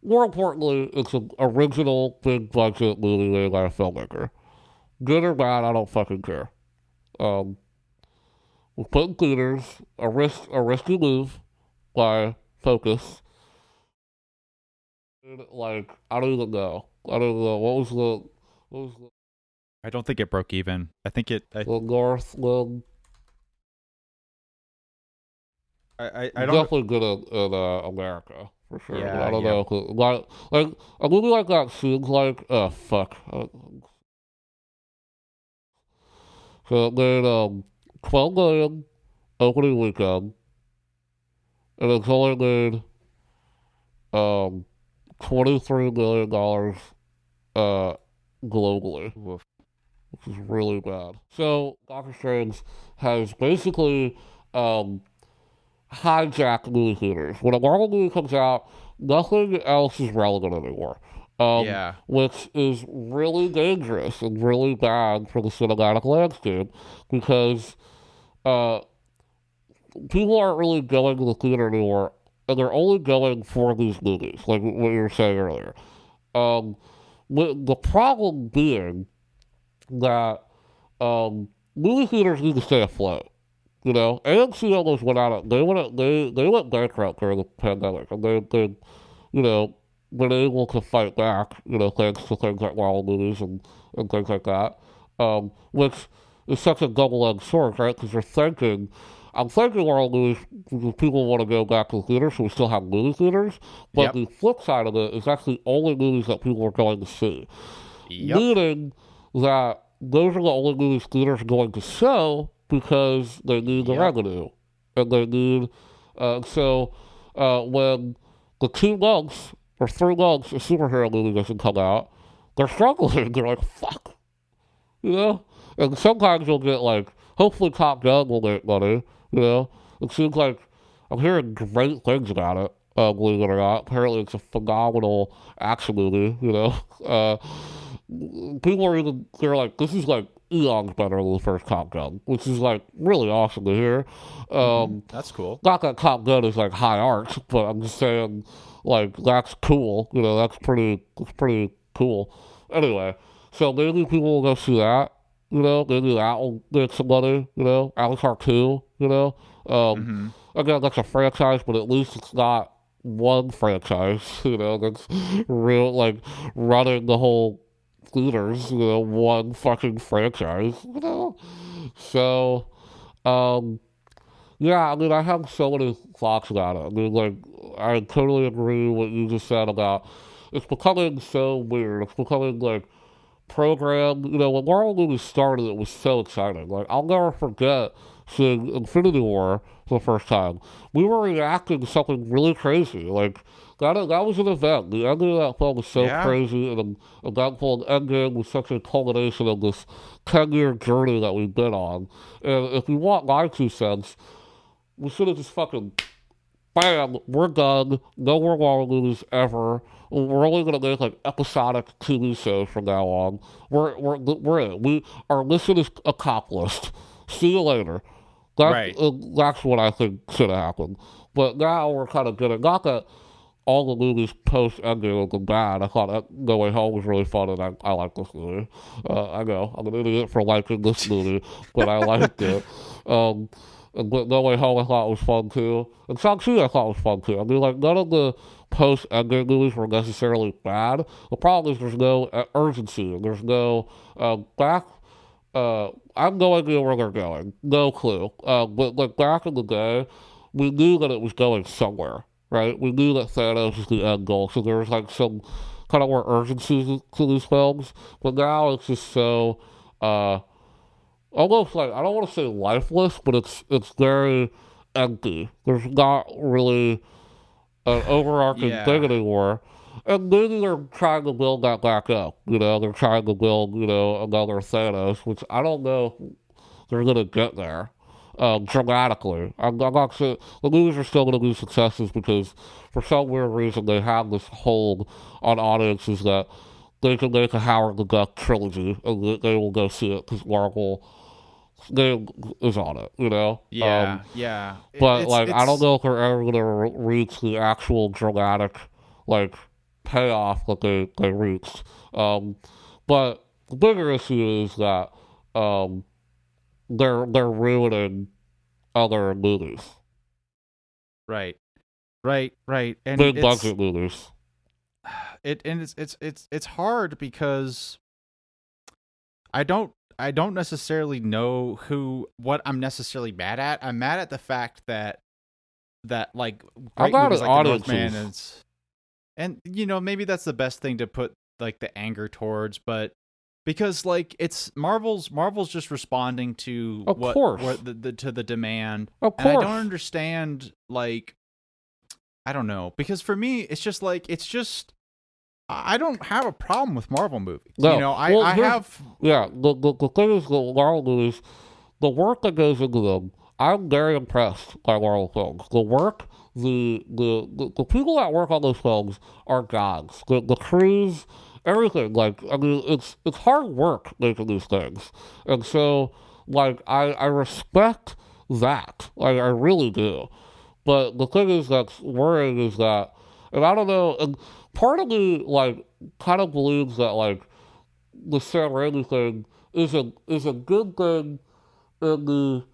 importantly, it's an original, big budget movie made by a filmmaker. Good or bad, I don't fucking care. was put in theaters, a risky move by Focus. And, like, I don't even know. I don't know what was I don't think it broke even. I think it. the Northland. I don't. Definitely good in America for sure. But Yeah, I don't yeah. know. Like a movie like that seems like fuck. So it made 12 million opening weekend, and it's only made um $23 million uh globally, Woof. which is really bad. So Doctor Strange has basically um hijacked movie theaters. When a Marvel movie comes out, nothing else is relevant anymore. Yeah. Which is really dangerous and really bad for the cinematic landscape because uh, people aren't really going to the theater anymore, and they're only going for these movies, like what you were saying earlier. Um, the problem being that movie theaters need to stay afloat. You know, AMC almost went out. They went bankrupt during the pandemic, and they you know been able to fight back. You know, thanks to things like Marvel movies and things like that, which is such a double-edged sword, right? Because I'm thinking Marvel movies because people want to go back to the theater, so we still have movie theaters. But Yep. the flip side of it is actually only movies that people are going to see, Yep. meaning that those are the only movies theaters are going to show because they need the Yep. revenue. And they need, when the 2 months or 3 months a superhero movie doesn't come out, they're struggling. They're like, fuck, you know? And sometimes you'll get like, hopefully Top Gun will make money, you know? It seems like I'm hearing great things about it, believe it or not. Apparently it's a phenomenal action movie, you know? Uh, people are even they're like this is like eons better than the first Top Gun, which is like really awesome to hear. That's cool. Not that Top Gun is like high art, but I'm just saying like that's cool. You know, that's pretty cool. Anyway, so maybe people will go see that. You know, maybe that will make some money. You know, Avatar 2. You know, um, Mm-hmm. again that's a franchise, but at least it's not one franchise. You know, that's real like running the whole theaters, you know, one fucking franchise, you know? So, um, yeah, I mean, I have so many thoughts about it. I mean, like, I totally agree with what you just said about it's becoming so weird. It's becoming, like, programmed. You know, when Marvel movies started, it was so exciting. Like, I'll never forget seeing Infinity War for the first time. We were reacting to something really crazy. Like, that was an event. The ending of that film was so Yeah. crazy, and that film ending was such a culmination of this 10-year journey that we've been on. And if you want my 2 cents, we should have just fucking bam, we're done. No more Marvel movies ever. We're only gonna make like episodic TV shows from now on. We're in. Our mission is accomplished. See you later. Right. That's what I think should have happened. But now we're kind of getting not that all the movies post ending have been bad. I thought No Way Home was really fun, and I like this movie. I know I'm an idiot for liking this movie, but I liked it. Um, but No Way Home I thought was fun too, and Shang-Chi I thought was fun too. I mean, like none of the post ending movies were necessarily bad. The problem is there's no urgency. There's no back. I have no idea where they're going. No clue. But like back in the day, we knew that it was going somewhere, right? We knew that Thanos was the end goal, so there was like some kind of more urgency to these films. But now it's just so almost like I don't want to say lifeless, but it's very empty. There's not really an overarching thing Yeah. anymore. And maybe they're trying to build that back up. You know, they're trying to build, you know, another Thanos, which I don't know if they're going to get there dramatically. I'm not saying the movies are still going to be successes because for some weird reason they have this hold on audiences that they can make a Howard the Duck trilogy and they will go see it because Marvel name is on it, you know? Yeah. Yeah. But It's like, I don't it's know if they're ever gonna reach the actual dramatic like payoff that they reached. Um, but the bigger issue is that um, they're ruining. other movies, Right. Right. And big budget movies. it's hard because I don't necessarily know what I'm necessarily mad at. I'm mad at the fact that like I'm great not movies an like The audience. Northman and maybe that's the best thing to put like the anger towards, but because like it's Marvel's just responding to Of course, what to the demand, of and I don't course. understand, like, I don't know, because for me it's just like I don't have a problem with Marvel movies. No, well, I have. yeah. The thing is, the Marvel movies, the work that goes into them, I'm very impressed by Marvel films. The work, the people that work on those films are gods. The crews, everything. Like, I mean, it's hard work making these things, and so like I respect that. Like, I really do. But the thing is that's worrying is that, and I don't know, and part of me like kind of believes that like the Sam Raimi thing is a good thing in the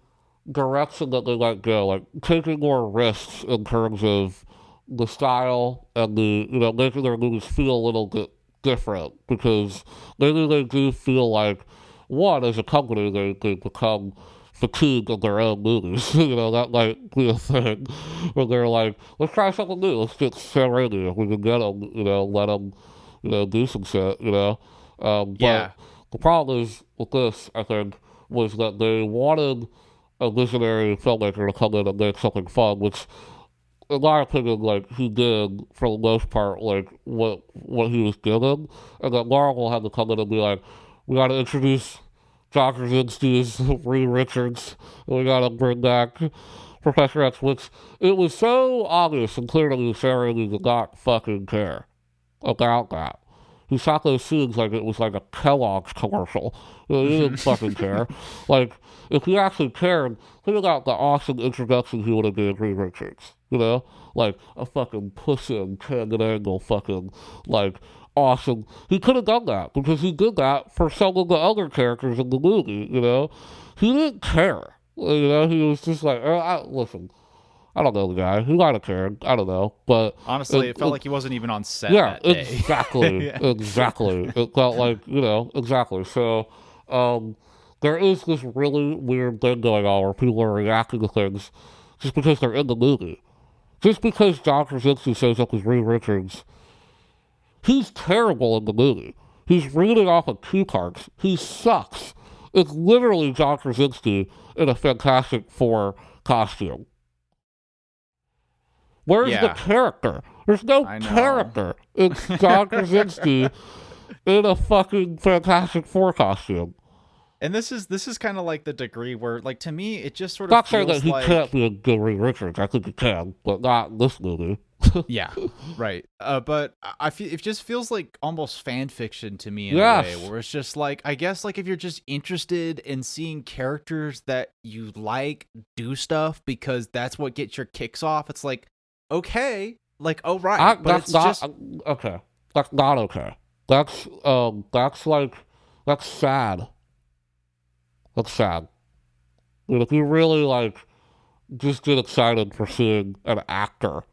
direction that they might go, like taking more risks in terms of the style and the making their movies feel a little bit different because maybe they do feel like one as a company they become fatigued of their own movies. That might be a thing where they're like, let's try something new. Let's get Sam Raimi if we can get him. Let him do some shit. Yeah. But the problem is with this, I think, was that they wanted a visionary filmmaker to come in and make something fun, which, in my opinion, like he did for the most part, like what he was given, and that Marvel had to come in and be like, we got to introduce Dr. Krasinski's Reed Richards, and we got to bring back Professor X, which it was so obvious and clearly Sarah did not fucking care about that. He shot those scenes like it was like a Kellogg's commercial. He didn't fucking care. Like, if he actually cared, think about the awesome introduction he would have given Reed Richards. Like a fucking pushing tangent angle fucking, like, awesome. He could have done that because he did that for some of the other characters in the movie. He didn't care. He was just like, listen, I don't know the guy. He might have cared. I don't know. But Honestly, it felt like he wasn't even on set yeah, that day. exactly. Yeah. Exactly. It felt like, exactly. So, there is this really weird thing going on where people are reacting to things just because they're in the movie. Just because Dr. Krasinski shows up as Reed Richards, he's terrible in the movie. He's reading off of cue cards. He sucks. It's literally Dr. Krasinski in a Fantastic Four costume. Where's the Yeah, character? There's no I know. character. It's Dr. Krasinski in a fucking Fantastic Four costume. And this is kind of like the degree where, like, to me it just sort of Not saying that feels he can't like, be a good Reed Richards. I think he can, but not in this movie. yeah, right. But I feel it just feels like almost fan fiction to me in a way, Yes. where it's just like, I guess, like, if you're just interested in seeing characters that you like do stuff because that's what gets your kicks off, it's like, okay, like, oh right, but That's it's not just, okay. That's not okay. That's like that's sad. That's sad. If you really like just get excited for seeing an actor,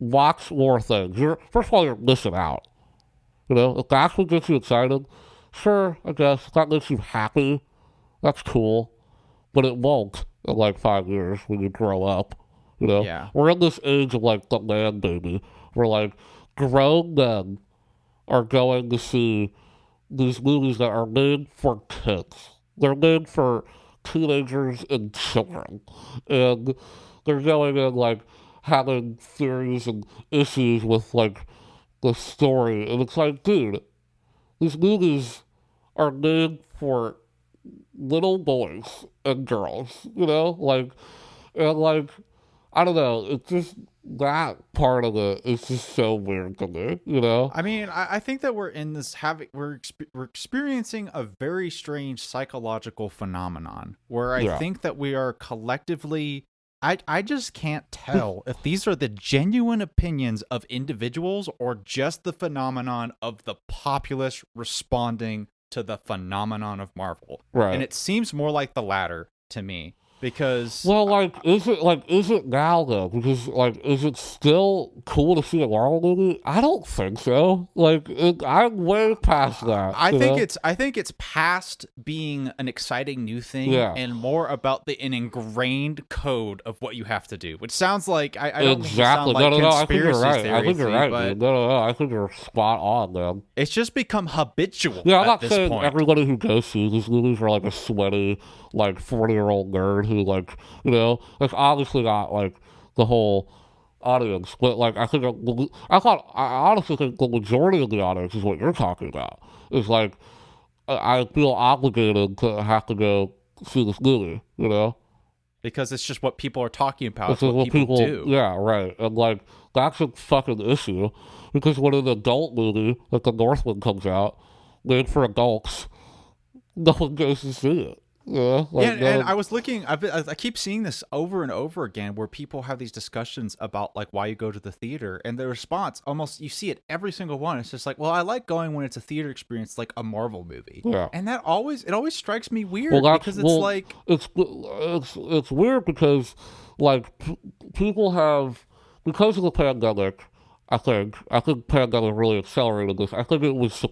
watch more things. First of all, you're missing out. If that's what gets you excited, sure, I guess if that makes you happy, that's cool. But it won't in like 5 years when you grow up. yeah, We're in this age of like the man baby, where like grown men are going to see these movies that are made for kids. They're made for teenagers and children. And they're going in like having theories and issues with like the story. And it's like, dude, these movies are made for little boys and girls, like, and like, I don't know, it's just that part of it is just so weird to me. I mean, I think that we're in this we're experiencing a very strange psychological phenomenon where I Yeah, think that we are collectively. I just can't tell if these are the genuine opinions of individuals or just the phenomenon of the populace responding to the phenomenon of Marvel. And right. it seems more like the latter to me. because Well, is it now though? Because is it still cool to see a Marvel movie? I don't think so. I'm way past that. I You think know? it's past being an exciting new thing Yeah, and more about an ingrained code of what you have to do. Which sounds like I don't mean to sound exactly. No, like no, no. I think you're conspiracy right. I theory, think you're right, but dude. No, no, no. I think you're spot on, man. it's just become habitual Yeah, I'm at not this saying point. everybody who goes to these movies are like a sweaty, 40-year-old nerd who that's obviously not like the whole audience. But I honestly think the majority of the audience is what you're talking about. Is like I feel obligated to have to go see this movie. You know, Because it's just what people are talking about. it's It's what what people people, do. yeah, right, and that's a fucking issue because when an adult movie like The Northman comes out, made for adults, no one goes to see it. Yeah, Yeah, like none and of I was looking. I keep seeing this over and over again, where people have these discussions about like why you go to the theater, and the response almost you see it every single one. It's just like, well, I like going when it's a theater experience, like a Marvel movie, yeah. and that always strikes me Well, weird because it's like, it's weird because people have because of the pandemic. I think pandemic really accelerated this. I think it was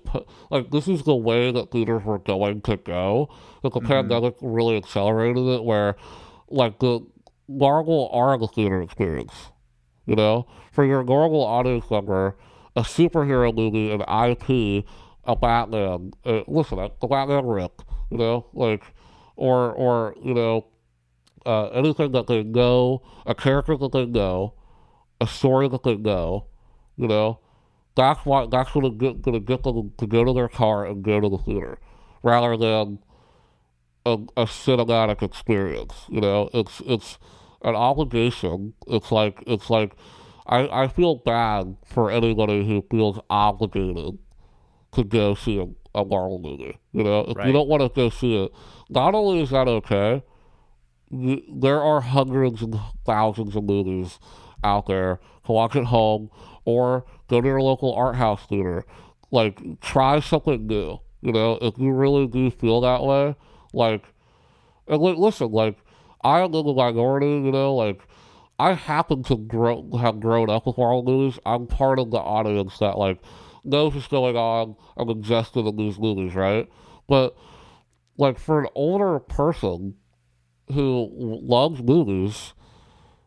this is the way that theaters were going to go. That the mm-hmm, pandemic really accelerated it, where the Marvel are the theater experience. You know, for your normal audience member, a superhero movie, an IP, a Batman. Listen, the Batman Rick. You know, or anything that they know, a character that they know, a story that they know. You know, that's gonna get them to go to their car and go to the theater, rather than a cinematic experience. You know, it's an obligation. I feel bad for anybody who feels obligated to go see a Marvel movie. You know, if you right. don't want to go see it, not only is that okay, there are hundreds and thousands of movies out there to watch at home or go to your local art house theater. Try something new. You know, if you really do feel that way, like, listen, I am in the minority. You know, I happen to have grown up with Marvel movies. I'm part of the audience that knows what's going on. I'm invested in these movies, right? But for an older person who loves movies,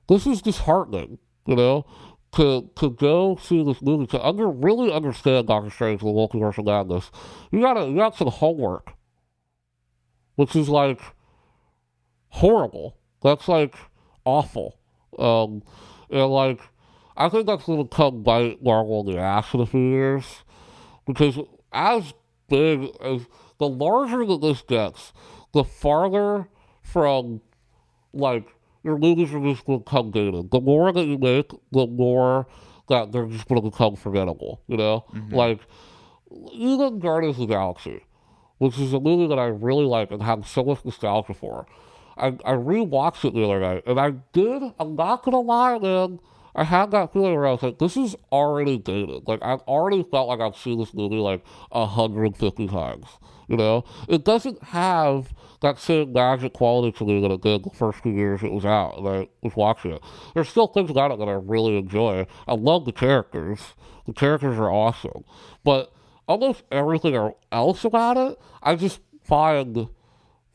this is disheartening, you know, to go see this movie, to really understand Doctor Strange and the Multiverse of Madness, you got some homework, which is horrible. That's awful. Um, and I think that's gonna come bite Marvel in the ass in a few years because as big as the larger that this gets, the farther from like your movies are just going to become dated. The more that you make, the more that they're just going to become forgettable. You know, Mm-hmm. like even Guardians of the Galaxy, which is a movie that I really like and have so much nostalgia for. I rewatched it the other night, and I did. I'm not gonna lie, man. I had that feeling where I was like, this is already dated. I've already felt like I've seen this movie 150 times. You know, it doesn't have that same magic quality to me that it did the first few years it was out, and I was watching it. There's still things about it that I really enjoy. I love the characters. The characters are awesome, but almost everything else about it, I just find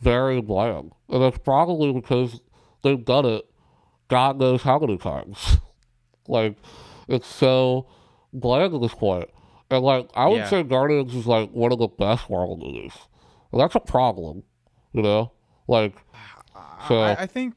very bland. And that's probably because they've done it God knows how many times. like, it's so bland at this point. And I would Yeah. say Guardians is one of the best Marvel movies. And that's a problem, you know? Like, so, I think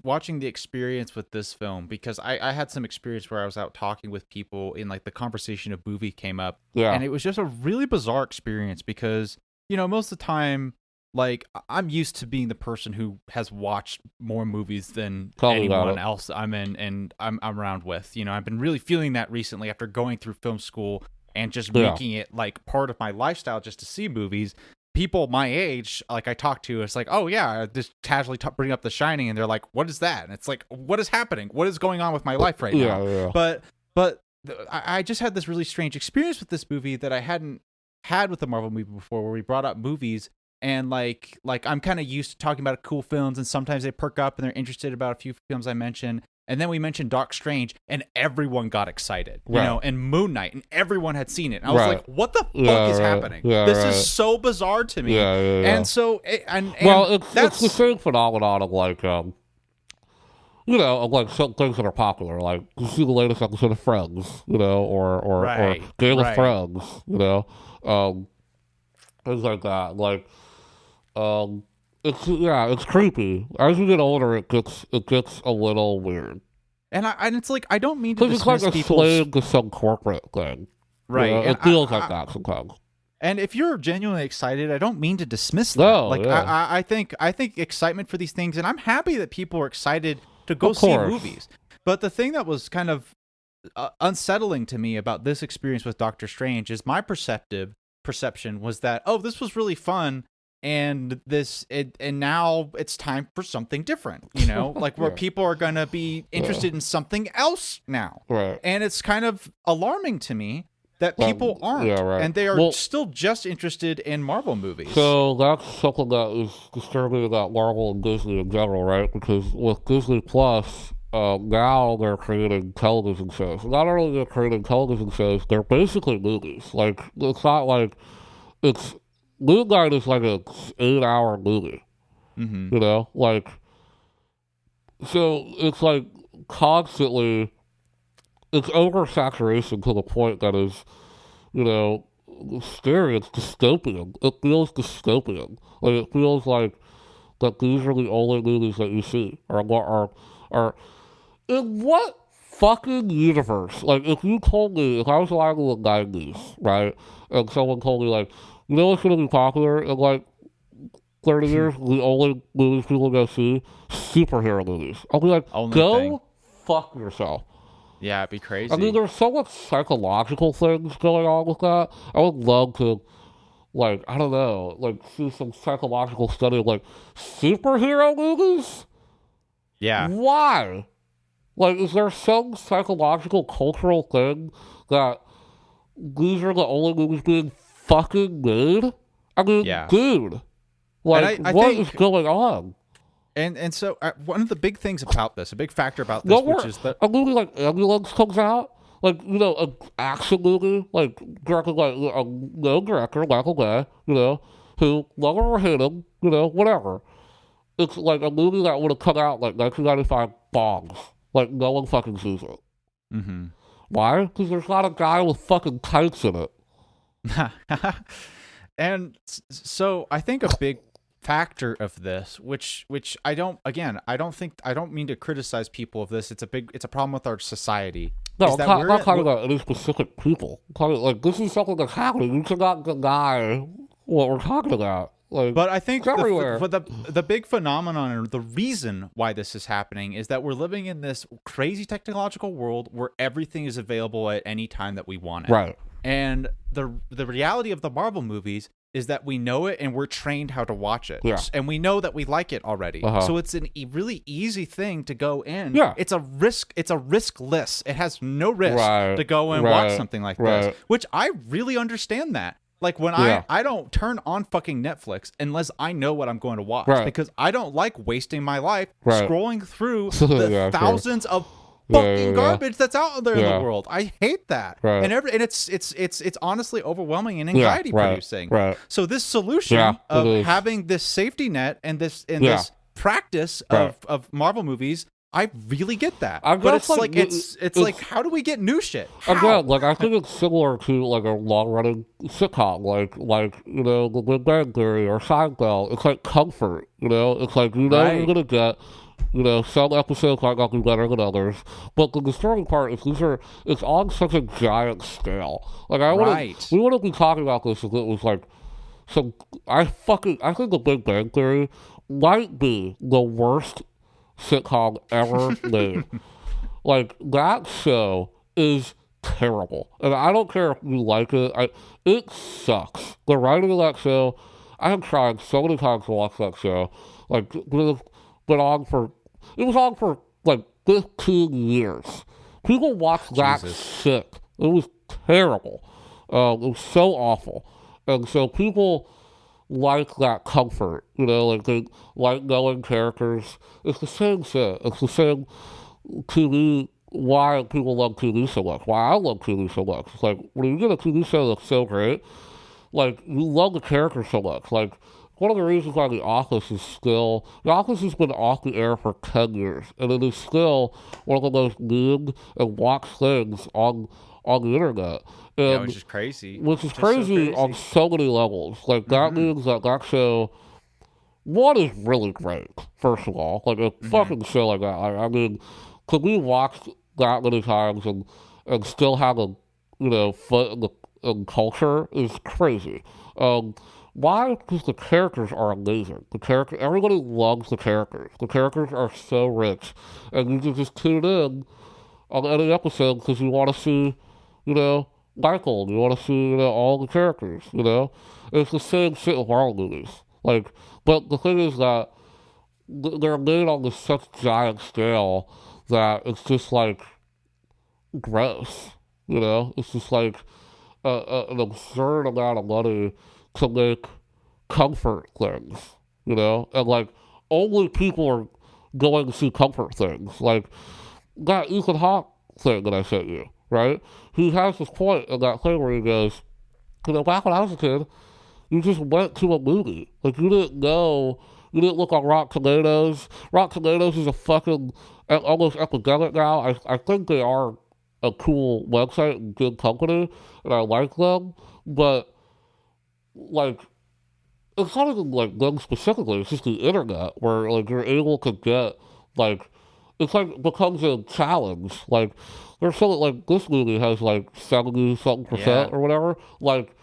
watching the experience with this film, because I had some experience where I was out talking with people in like the conversation of movie came up, yeah, and it was just a really bizarre experience because most of the time, like, I'm used to being the person who has watched more movies than tell me about anyone it. else I'm in and I'm around with. I've been really feeling that recently after going through film school and just Yeah, making it like part of my lifestyle just to see movies. People my age, like I talk to, it's like, oh yeah, just casually bring up The Shining, and they're like, what is that? And it's like, what is happening? What is going on with my life right yeah, now? yeah. But I just had this really strange experience with this movie that I hadn't had with the Marvel movie before, where we brought up movies and like I'm kind of used to talking about cool films, and sometimes they perk up and they're interested about a few films I mentioned. And then we mentioned Doc Strange, and everyone got excited, you know, and Moon Knight, and everyone had seen it. And I was like, what the fuck is happening? This is so bizarre to me. And so, well, it's the same phenomenon of like, you know, of like some things that are popular, like you see the latest episode of Friends, you know, or Game of Thrones, you know, things like that. Like, it's creepy. As you get older, it gets a little weird. And it's like, I don't mean to dismiss it's like a slave to some corporate thing. Right. You know? It feels like that sometimes. And if you're genuinely excited, I don't mean to dismiss that. No, like I think excitement for these things, and I'm happy that people are excited to go see movies. But the thing that was kind of unsettling to me about this experience with Doctor Strange is my perception was that, oh, this was really fun, and now it's time for something different, you know, like where people are going to be interested in something else now. Right. And it's kind of alarming to me that people aren't, and they are still just interested in Marvel movies. So that's something that is disturbing about Marvel and Disney in general, right? Because with Disney Plus, now they're creating television shows. Not only are they creating television shows, they're basically movies. Like, it's not like Moon Knight is like an 8-hour movie, you know? Like, so it's like constantly, it's oversaturation to the point that is, you know, scary. It's dystopian. It feels dystopian. Like, it feels like that these are the only movies that you see are in what fucking universe? Like, if you told me, if I was alive in the 90s, right, and someone told me, like, you know what's going to be popular in, like, 30 years? The only movies people go see? Superhero movies. I'll be like, go fuck yourself. Yeah, it'd be crazy. I mean, there's so much psychological things going on with that. I would love to, like, I don't know, like, see some psychological study of, like, superhero movies? Yeah. Why? Like, is there some psychological, cultural thing that these are the only movies being fucking made? I mean, dude. Like, what is going on? And so one of the big things about this, a big factor about this, which is that a movie like Ambulance comes out, like, you know, an action movie, like directed like a no director, Michael Bay, you know, who love him or hate him, you know, whatever. It's like a movie that would have come out like 1995 bombs. Like, no one fucking sees it. Mm-hmm. Why? Because there's not a guy with fucking kites in it. And so I think a big factor of this, which I don't mean to criticize people of this. It's a problem with our society. No, I'm not talking about any specific people. Like, this is something that's happening. You cannot deny what we're talking about. Like, but I think everywhere. the big phenomenon, or the reason why this is happening, is that we're living in this crazy technological world where everything is available at any time that we want it. Right. And the reality of the Marvel movies is that we know it and we're trained how to watch it. Yeah. And we know that we like it already. So it's a really easy thing to go in. Yeah. It's riskless. It has no risk to go and watch something like this, which I really understand that. Like, when I don't turn on fucking Netflix unless I know what I'm going to watch, because I don't like wasting my life scrolling through the thousands of fucking garbage that's out there in the world. I hate that. And it's honestly overwhelming and anxiety producing. So this solution of having this safety net and this practice of Marvel movies, I really get that. But it's like it's like, how do we get new shit? Again, like, I think it's similar to like a long-running sitcom, like, you know, The Big Bang Theory or Seinfeld. It's like comfort, you know. It's like, you know, you're gonna get, you know, some episodes might not be better than others, but the disturbing part is it's on such a giant scale. Like, we wouldn't be talking about this if it was like some. I think The Big Bang Theory might be the worst sitcom ever made. Like, that show is terrible, and I don't care if you like it. It sucks. The writing of that show, I have tried so many times to watch that show. Like, it was on for like 15 years. People watched that shit. It was terrible. It was so awful, and so people like that comfort, like they like knowing characters. It's the same shit. It's the same TV. Why people love TV so much? Why I love TV so much? It's like when you get a TV show that's so great, like you love the characters so much. Like one of the reasons why The Office has been off the air for 10 years, and it is still one of the most viewed and watched things on the internet. Yeah, And which is crazy. which is Just so crazy on crazy. so many levels. Like that means that show one is really great. First of all, like a fucking show like that. I mean, could we watch that many times and still have a foot in culture is crazy. Um, why? Because the characters are amazing. Everybody loves the characters. The characters are so rich, and you can just tune in on any episode because you want to see, Michael. You want to see, all the characters. It's the same shit with Marvel movies. Like, but the thing is that they're made on this such giant scale that it's just like gross. It's just like an absurd amount of money to make comfort things. And like only people are going to see comfort things. Like that Ethan Hawke thing that I sent you, right? He has this point in that thing where he goes, back when I was a kid, you just went to a movie. Like you didn't look on Rotten Tomatoes. Rotten Tomatoes is a fucking almost epidemic now. I think they are a cool website and good company, and I like them. But like, it's not even like them specifically. It's just the internet where like you're able to get like it's like becomes a challenge. Like there's something like this movie has like 70 something Yeah. percent or whatever. Like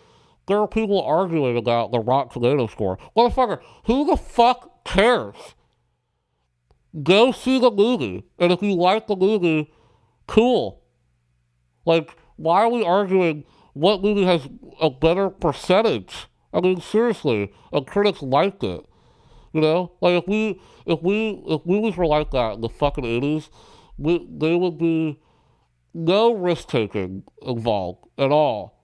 there are people arguing about the Rotten Tomato score. Motherfucker, who the fuck cares? Go see the movie, and if you like the movie, cool. Like, why are we arguing what movie has a better percentage? I mean, seriously, critics liked it. Like if movies were like that in the fucking 80s, they would be no risk taking involved at all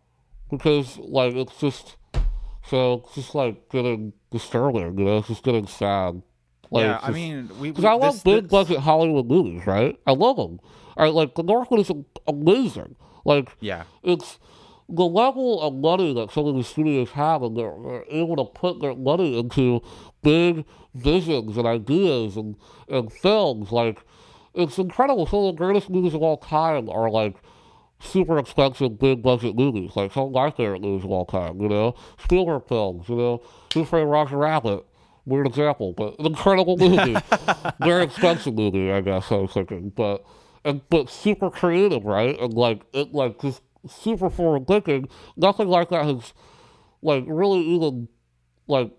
because like it's just like getting disturbing. It's just getting sad. Like, Yeah, it's I just, mean, because I love big this budget Hollywood movies, right? I love them. Like the Northwood is amazing. Like yeah. it's the level of money that some of the studios have, and they're able to put their money into big visions and ideas and films. Like it's incredible. Some of the greatest movies of all time are like super expensive, big budget movies. Like some of my favorite movies of all time. Spielberg films. Who Framed Roger Rabbit. Weird example, but an incredible movie. Very expensive movie, I guess I was thinking, but super creative, right? And like just super forward thinking. Nothing like that has like really even like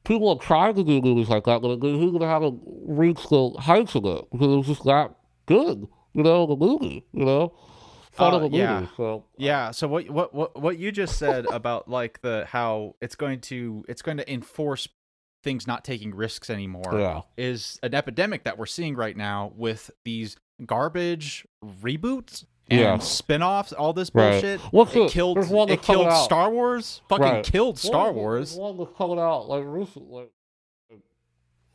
people have tried to do movies like that, but they even haven't reached the heights of it because it was just that good. The movie. Fun of a Yeah. movie. So Yeah, so what you just said about like the how it's going to enforce things not taking risks anymore yeah, is an epidemic that we're seeing right now with these garbage reboots and yes, spin-offs, all this right. bullshit. What's It it? killed There's one it that's coming killed out. Star Wars. Fucking Right. killed Star Wars. There's one that's coming out like recently, like,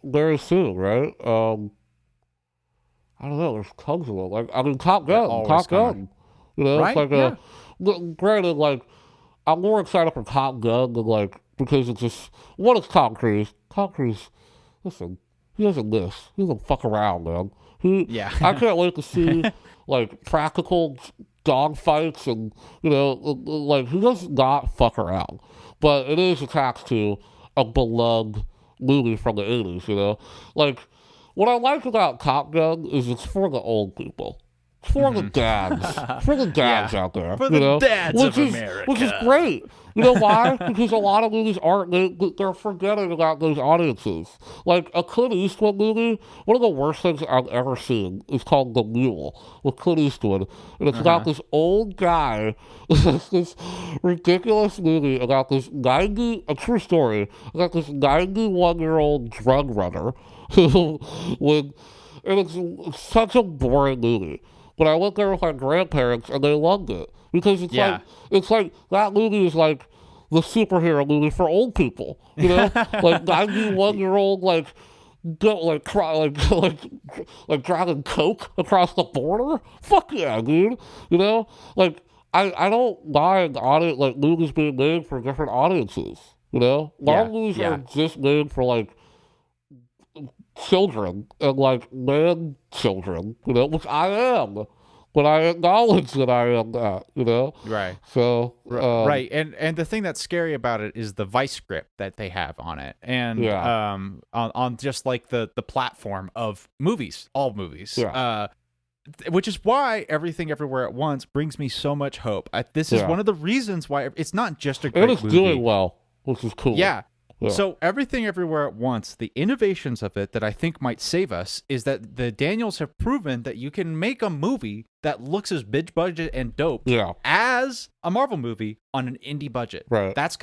very soon, right? I don't know. There's tons of them. Like I mean, Top They're Gun, always Top coming. Gun. It's Right? like Yeah. granted, like I'm more excited for Top Gun than like because it's just what is Tom Cruise? Tom Cruise, listen, he doesn't miss. He doesn't fuck around, man. Yeah. I can't wait to see like practical dog fights and like he does not fuck around. But it is attached to a beloved movie from the 80s. Like what I like about Top Gun is it's for the old people. It's for the dads. For the dads Yeah. out there. For the dads which of is, America. Which is great. You know why? Because a lot of movies aren't, they're forgetting about those audiences. Like a Clint Eastwood movie, one of the worst things I've ever seen is called The Mule with Clint Eastwood. And it's about this old guy, this ridiculous movie about this a true story, about this 91-year-old drug runner who would, and it's such a boring movie. But I went there with my grandparents and they loved it because Yeah. it's like that movie is like the superhero movie for old people. You know, like 91-year-old go cry like dragging coke across the border. Fuck yeah, dude. You know, like I don't mind movies being made for different audiences. You know, a lot of movies are just made for like children and like man children. You know, which I am. But I acknowledge that I am that, you know? Right. So, right. And the thing that's scary about it is the vice script that they have on it. And on just like the platform of movies, all movies. Yeah. Which is why Everything Everywhere at Once brings me so much hope. This is one of the reasons why it's not just a great movie. It is doing well, which is cool. Yeah. So Everything Everywhere at Once, the innovations of it that I think might save us is that the Daniels have proven that you can make a movie that looks as big budget and dope as a Marvel movie on an indie budget. Right. That's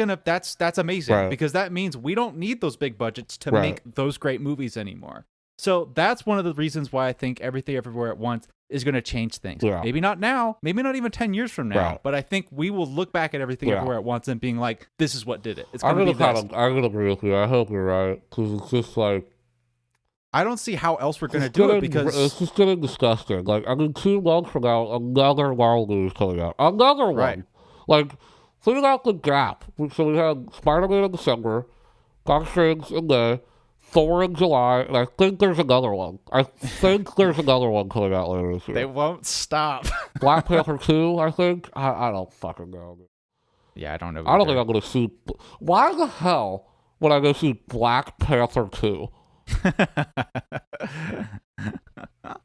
amazing because that means we don't need those big budgets to make those great movies anymore. So that's one of the reasons why I think Everything Everywhere at Once is going to change things. Yeah. Maybe not now, maybe not even 10 years from now, but I think we will look back at Everything Everywhere at Once and being like, this is what did it. It's going to be this. I'm going to agree with you. I hope you're right, because it's just like... I don't see how else we're going to do it, because... It's just getting disgusting. Like, 2 months from now, another Marvel movie is coming out. Another one! Right. Like, think about the gap. So we had Spider-Man in December, Doctor Strange in May, Thor in July, and I think there's another one. Coming out later this year. They won't stop. Black Panther 2, I think. I don't fucking know. Yeah, I don't know. I don't think I'm going to see... Why the hell would I go see Black Panther 2?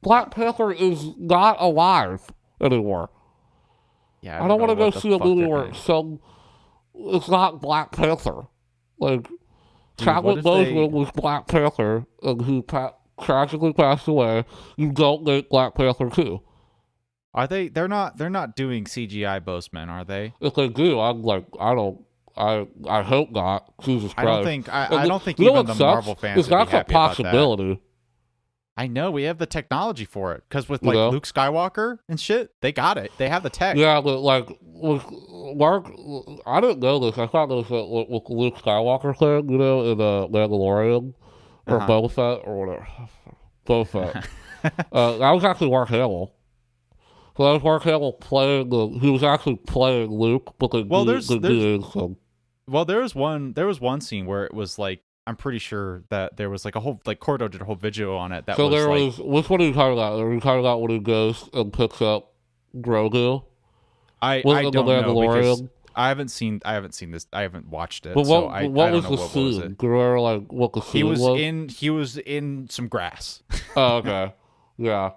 Black Panther is not alive anymore. Yeah, I don't want to go see a movie where it's not Black Panther. Like... Chadwick Boseman was Black Panther, and he tragically passed away. You don't make Black Panther 2. Are they? They're not doing CGI Boseman, are they? If they do, I'm like, I hope not. Jesus Christ. I don't think even the Marvel fans would be happy about that. That's a possibility. I know, we have the technology for it, because with Luke Skywalker and shit, they got it. They have the tech. Yeah, but like with Mark, I didn't know this. I thought this was with Luke Skywalker thing, you know, in Mandalorian or Boba Fett or whatever. Boba Fett. That was actually Mark Hamill. So that was Mark Hamill playing he was actually playing Luke, but there was one scene where it was like, I'm pretty sure that there was like a whole, like Cordo did a whole video on it. Which one are you talking about? Are you talking about when he goes and picks up Grogu? I don't know, because I haven't seen this. I haven't watched it. But what was the scene? Do you remember like what the scene was? He was in some grass. Oh, okay. Yeah.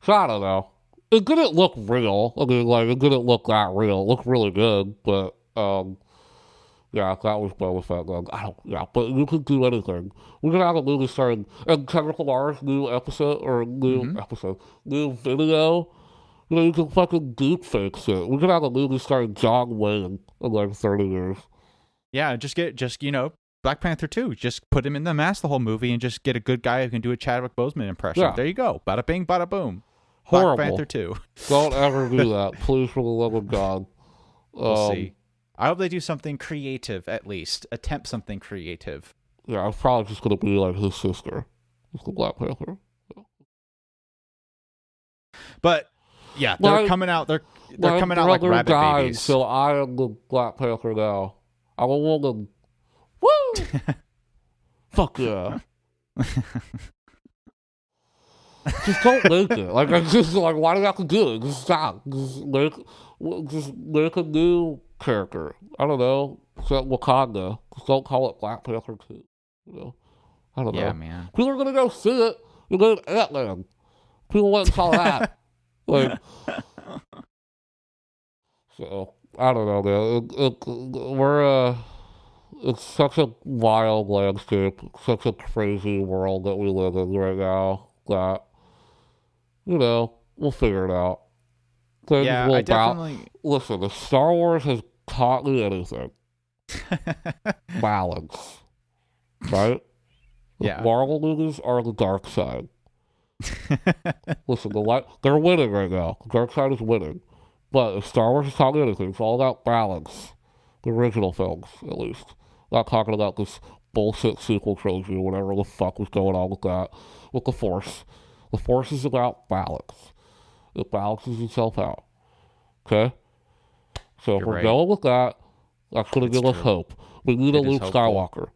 So I don't know. It didn't look real. I mean, like, it didn't look that real. It looked really good, but yeah, that was Boba Fett. But you could do anything. We could have a movie starring, and Kendrick Lamar's new episode, or new video. You know, you can fucking deep fake shit. We could have a movie starring John Wayne in like 30 years. Yeah, Black Panther 2. Just put him in the mask the whole movie and just get a good guy who can do a Chadwick Boseman impression. Yeah. There you go. Bada bing, bada boom. Horrible. Black Panther 2. Don't ever do that. Please, for the love of God. We'll see. I hope they do something creative, at least. Attempt something creative. Yeah, I'm probably just going to be like his sister. It's the Black Panther. Yeah. But, yeah, they're coming out. They're coming out like rabbit babies. So I am the Black Panther now. I'm a woman. Woo! Fuck yeah. Just don't make it. Like, I'm just like, why do you have to do it? Just stop. Just make a new character. I don't know. Except Wakanda. Just don't call it Black Panther 2. You know? I don't know. Yeah, man. People are going to go see it. You're going to Ant-Man. People wouldn't call that. Like, so, I don't know, man. It's such a wild landscape. Such a crazy world that we live in right now. That, you know, we'll figure it out. Listen, if Star Wars has taught me anything, balance, right? Yeah. Marvel movies are the dark side. Listen, they're winning right now. The dark side is winning. But if Star Wars has taught me anything, it's all about balance. The original films, at least. Not talking about this bullshit sequel trilogy or whatever the fuck was going on with that. With the Force. The Force is about balance. It balances itself out. Okay? So if You're we're right. going with that, that's going to give us true. hope. We need a It is Luke hopeful. Skywalker.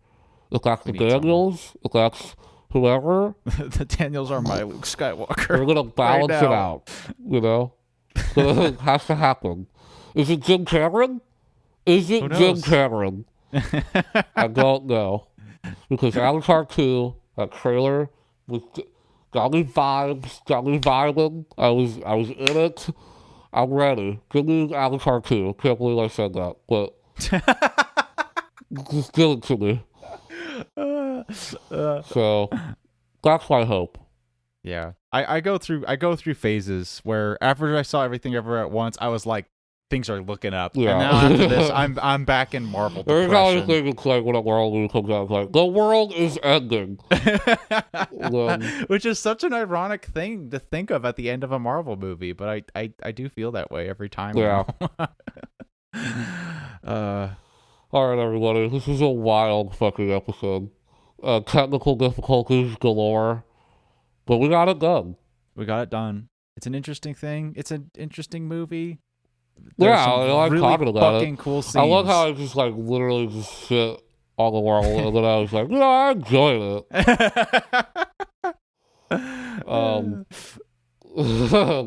If that's the We need someone. Daniels, if that's whoever, The Daniels are my Luke Skywalker. we're going to balance Right it now. out. You know? So it has to happen. Is it Jim Cameron? Is Who it Jim knows? Cameron? I don't know. Because Avatar 2, that trailer, got me vibes, got me vibing. I was in it. I'm ready. Give me Avatar 2. Can't believe I said that, but just give it to me. So that's my hope. Yeah, I go through phases where after I saw Everything Everywhere at Once, I was like, things are looking up. Yeah. And now after this, I'm back in Marvel Every time I depression. think it's like when a world movie comes out, it's like the world is ending. Which is such an ironic thing to think of at the end of a Marvel movie, but I do feel that way every time. Yeah. Now. All right, everybody. This is a wild fucking episode. Technical difficulties galore, but we got it done. We got it done. It's an interesting thing. It's an interesting movie. Yeah, I like really talking about fucking it. Cool scenes. I love how I just like literally just shit on the world, and then I was like, I enjoyed it.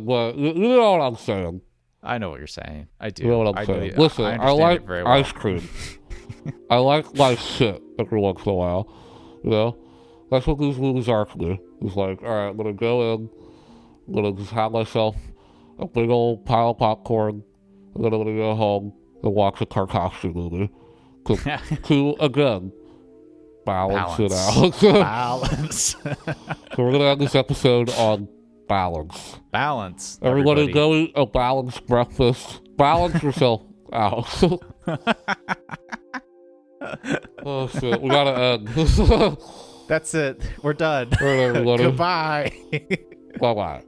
But you know what I'm saying. I know what you're saying. I do. You know what I'm saying. Listen, I like ice cream. I like my shit every once in a while. You know, that's what these movies are to me. It's like, all right, I'm gonna go in, I'm gonna just have myself a big old pile of popcorn, and then I'm gonna go home and watch a Tarkovsky movie to again balance it out. Balance. So we're gonna end this episode on balance. Balance. Everybody go eat a balanced breakfast. Balance yourself out. Oh shit, we gotta end. That's it. We're done. All right, everybody. Goodbye. Bye bye.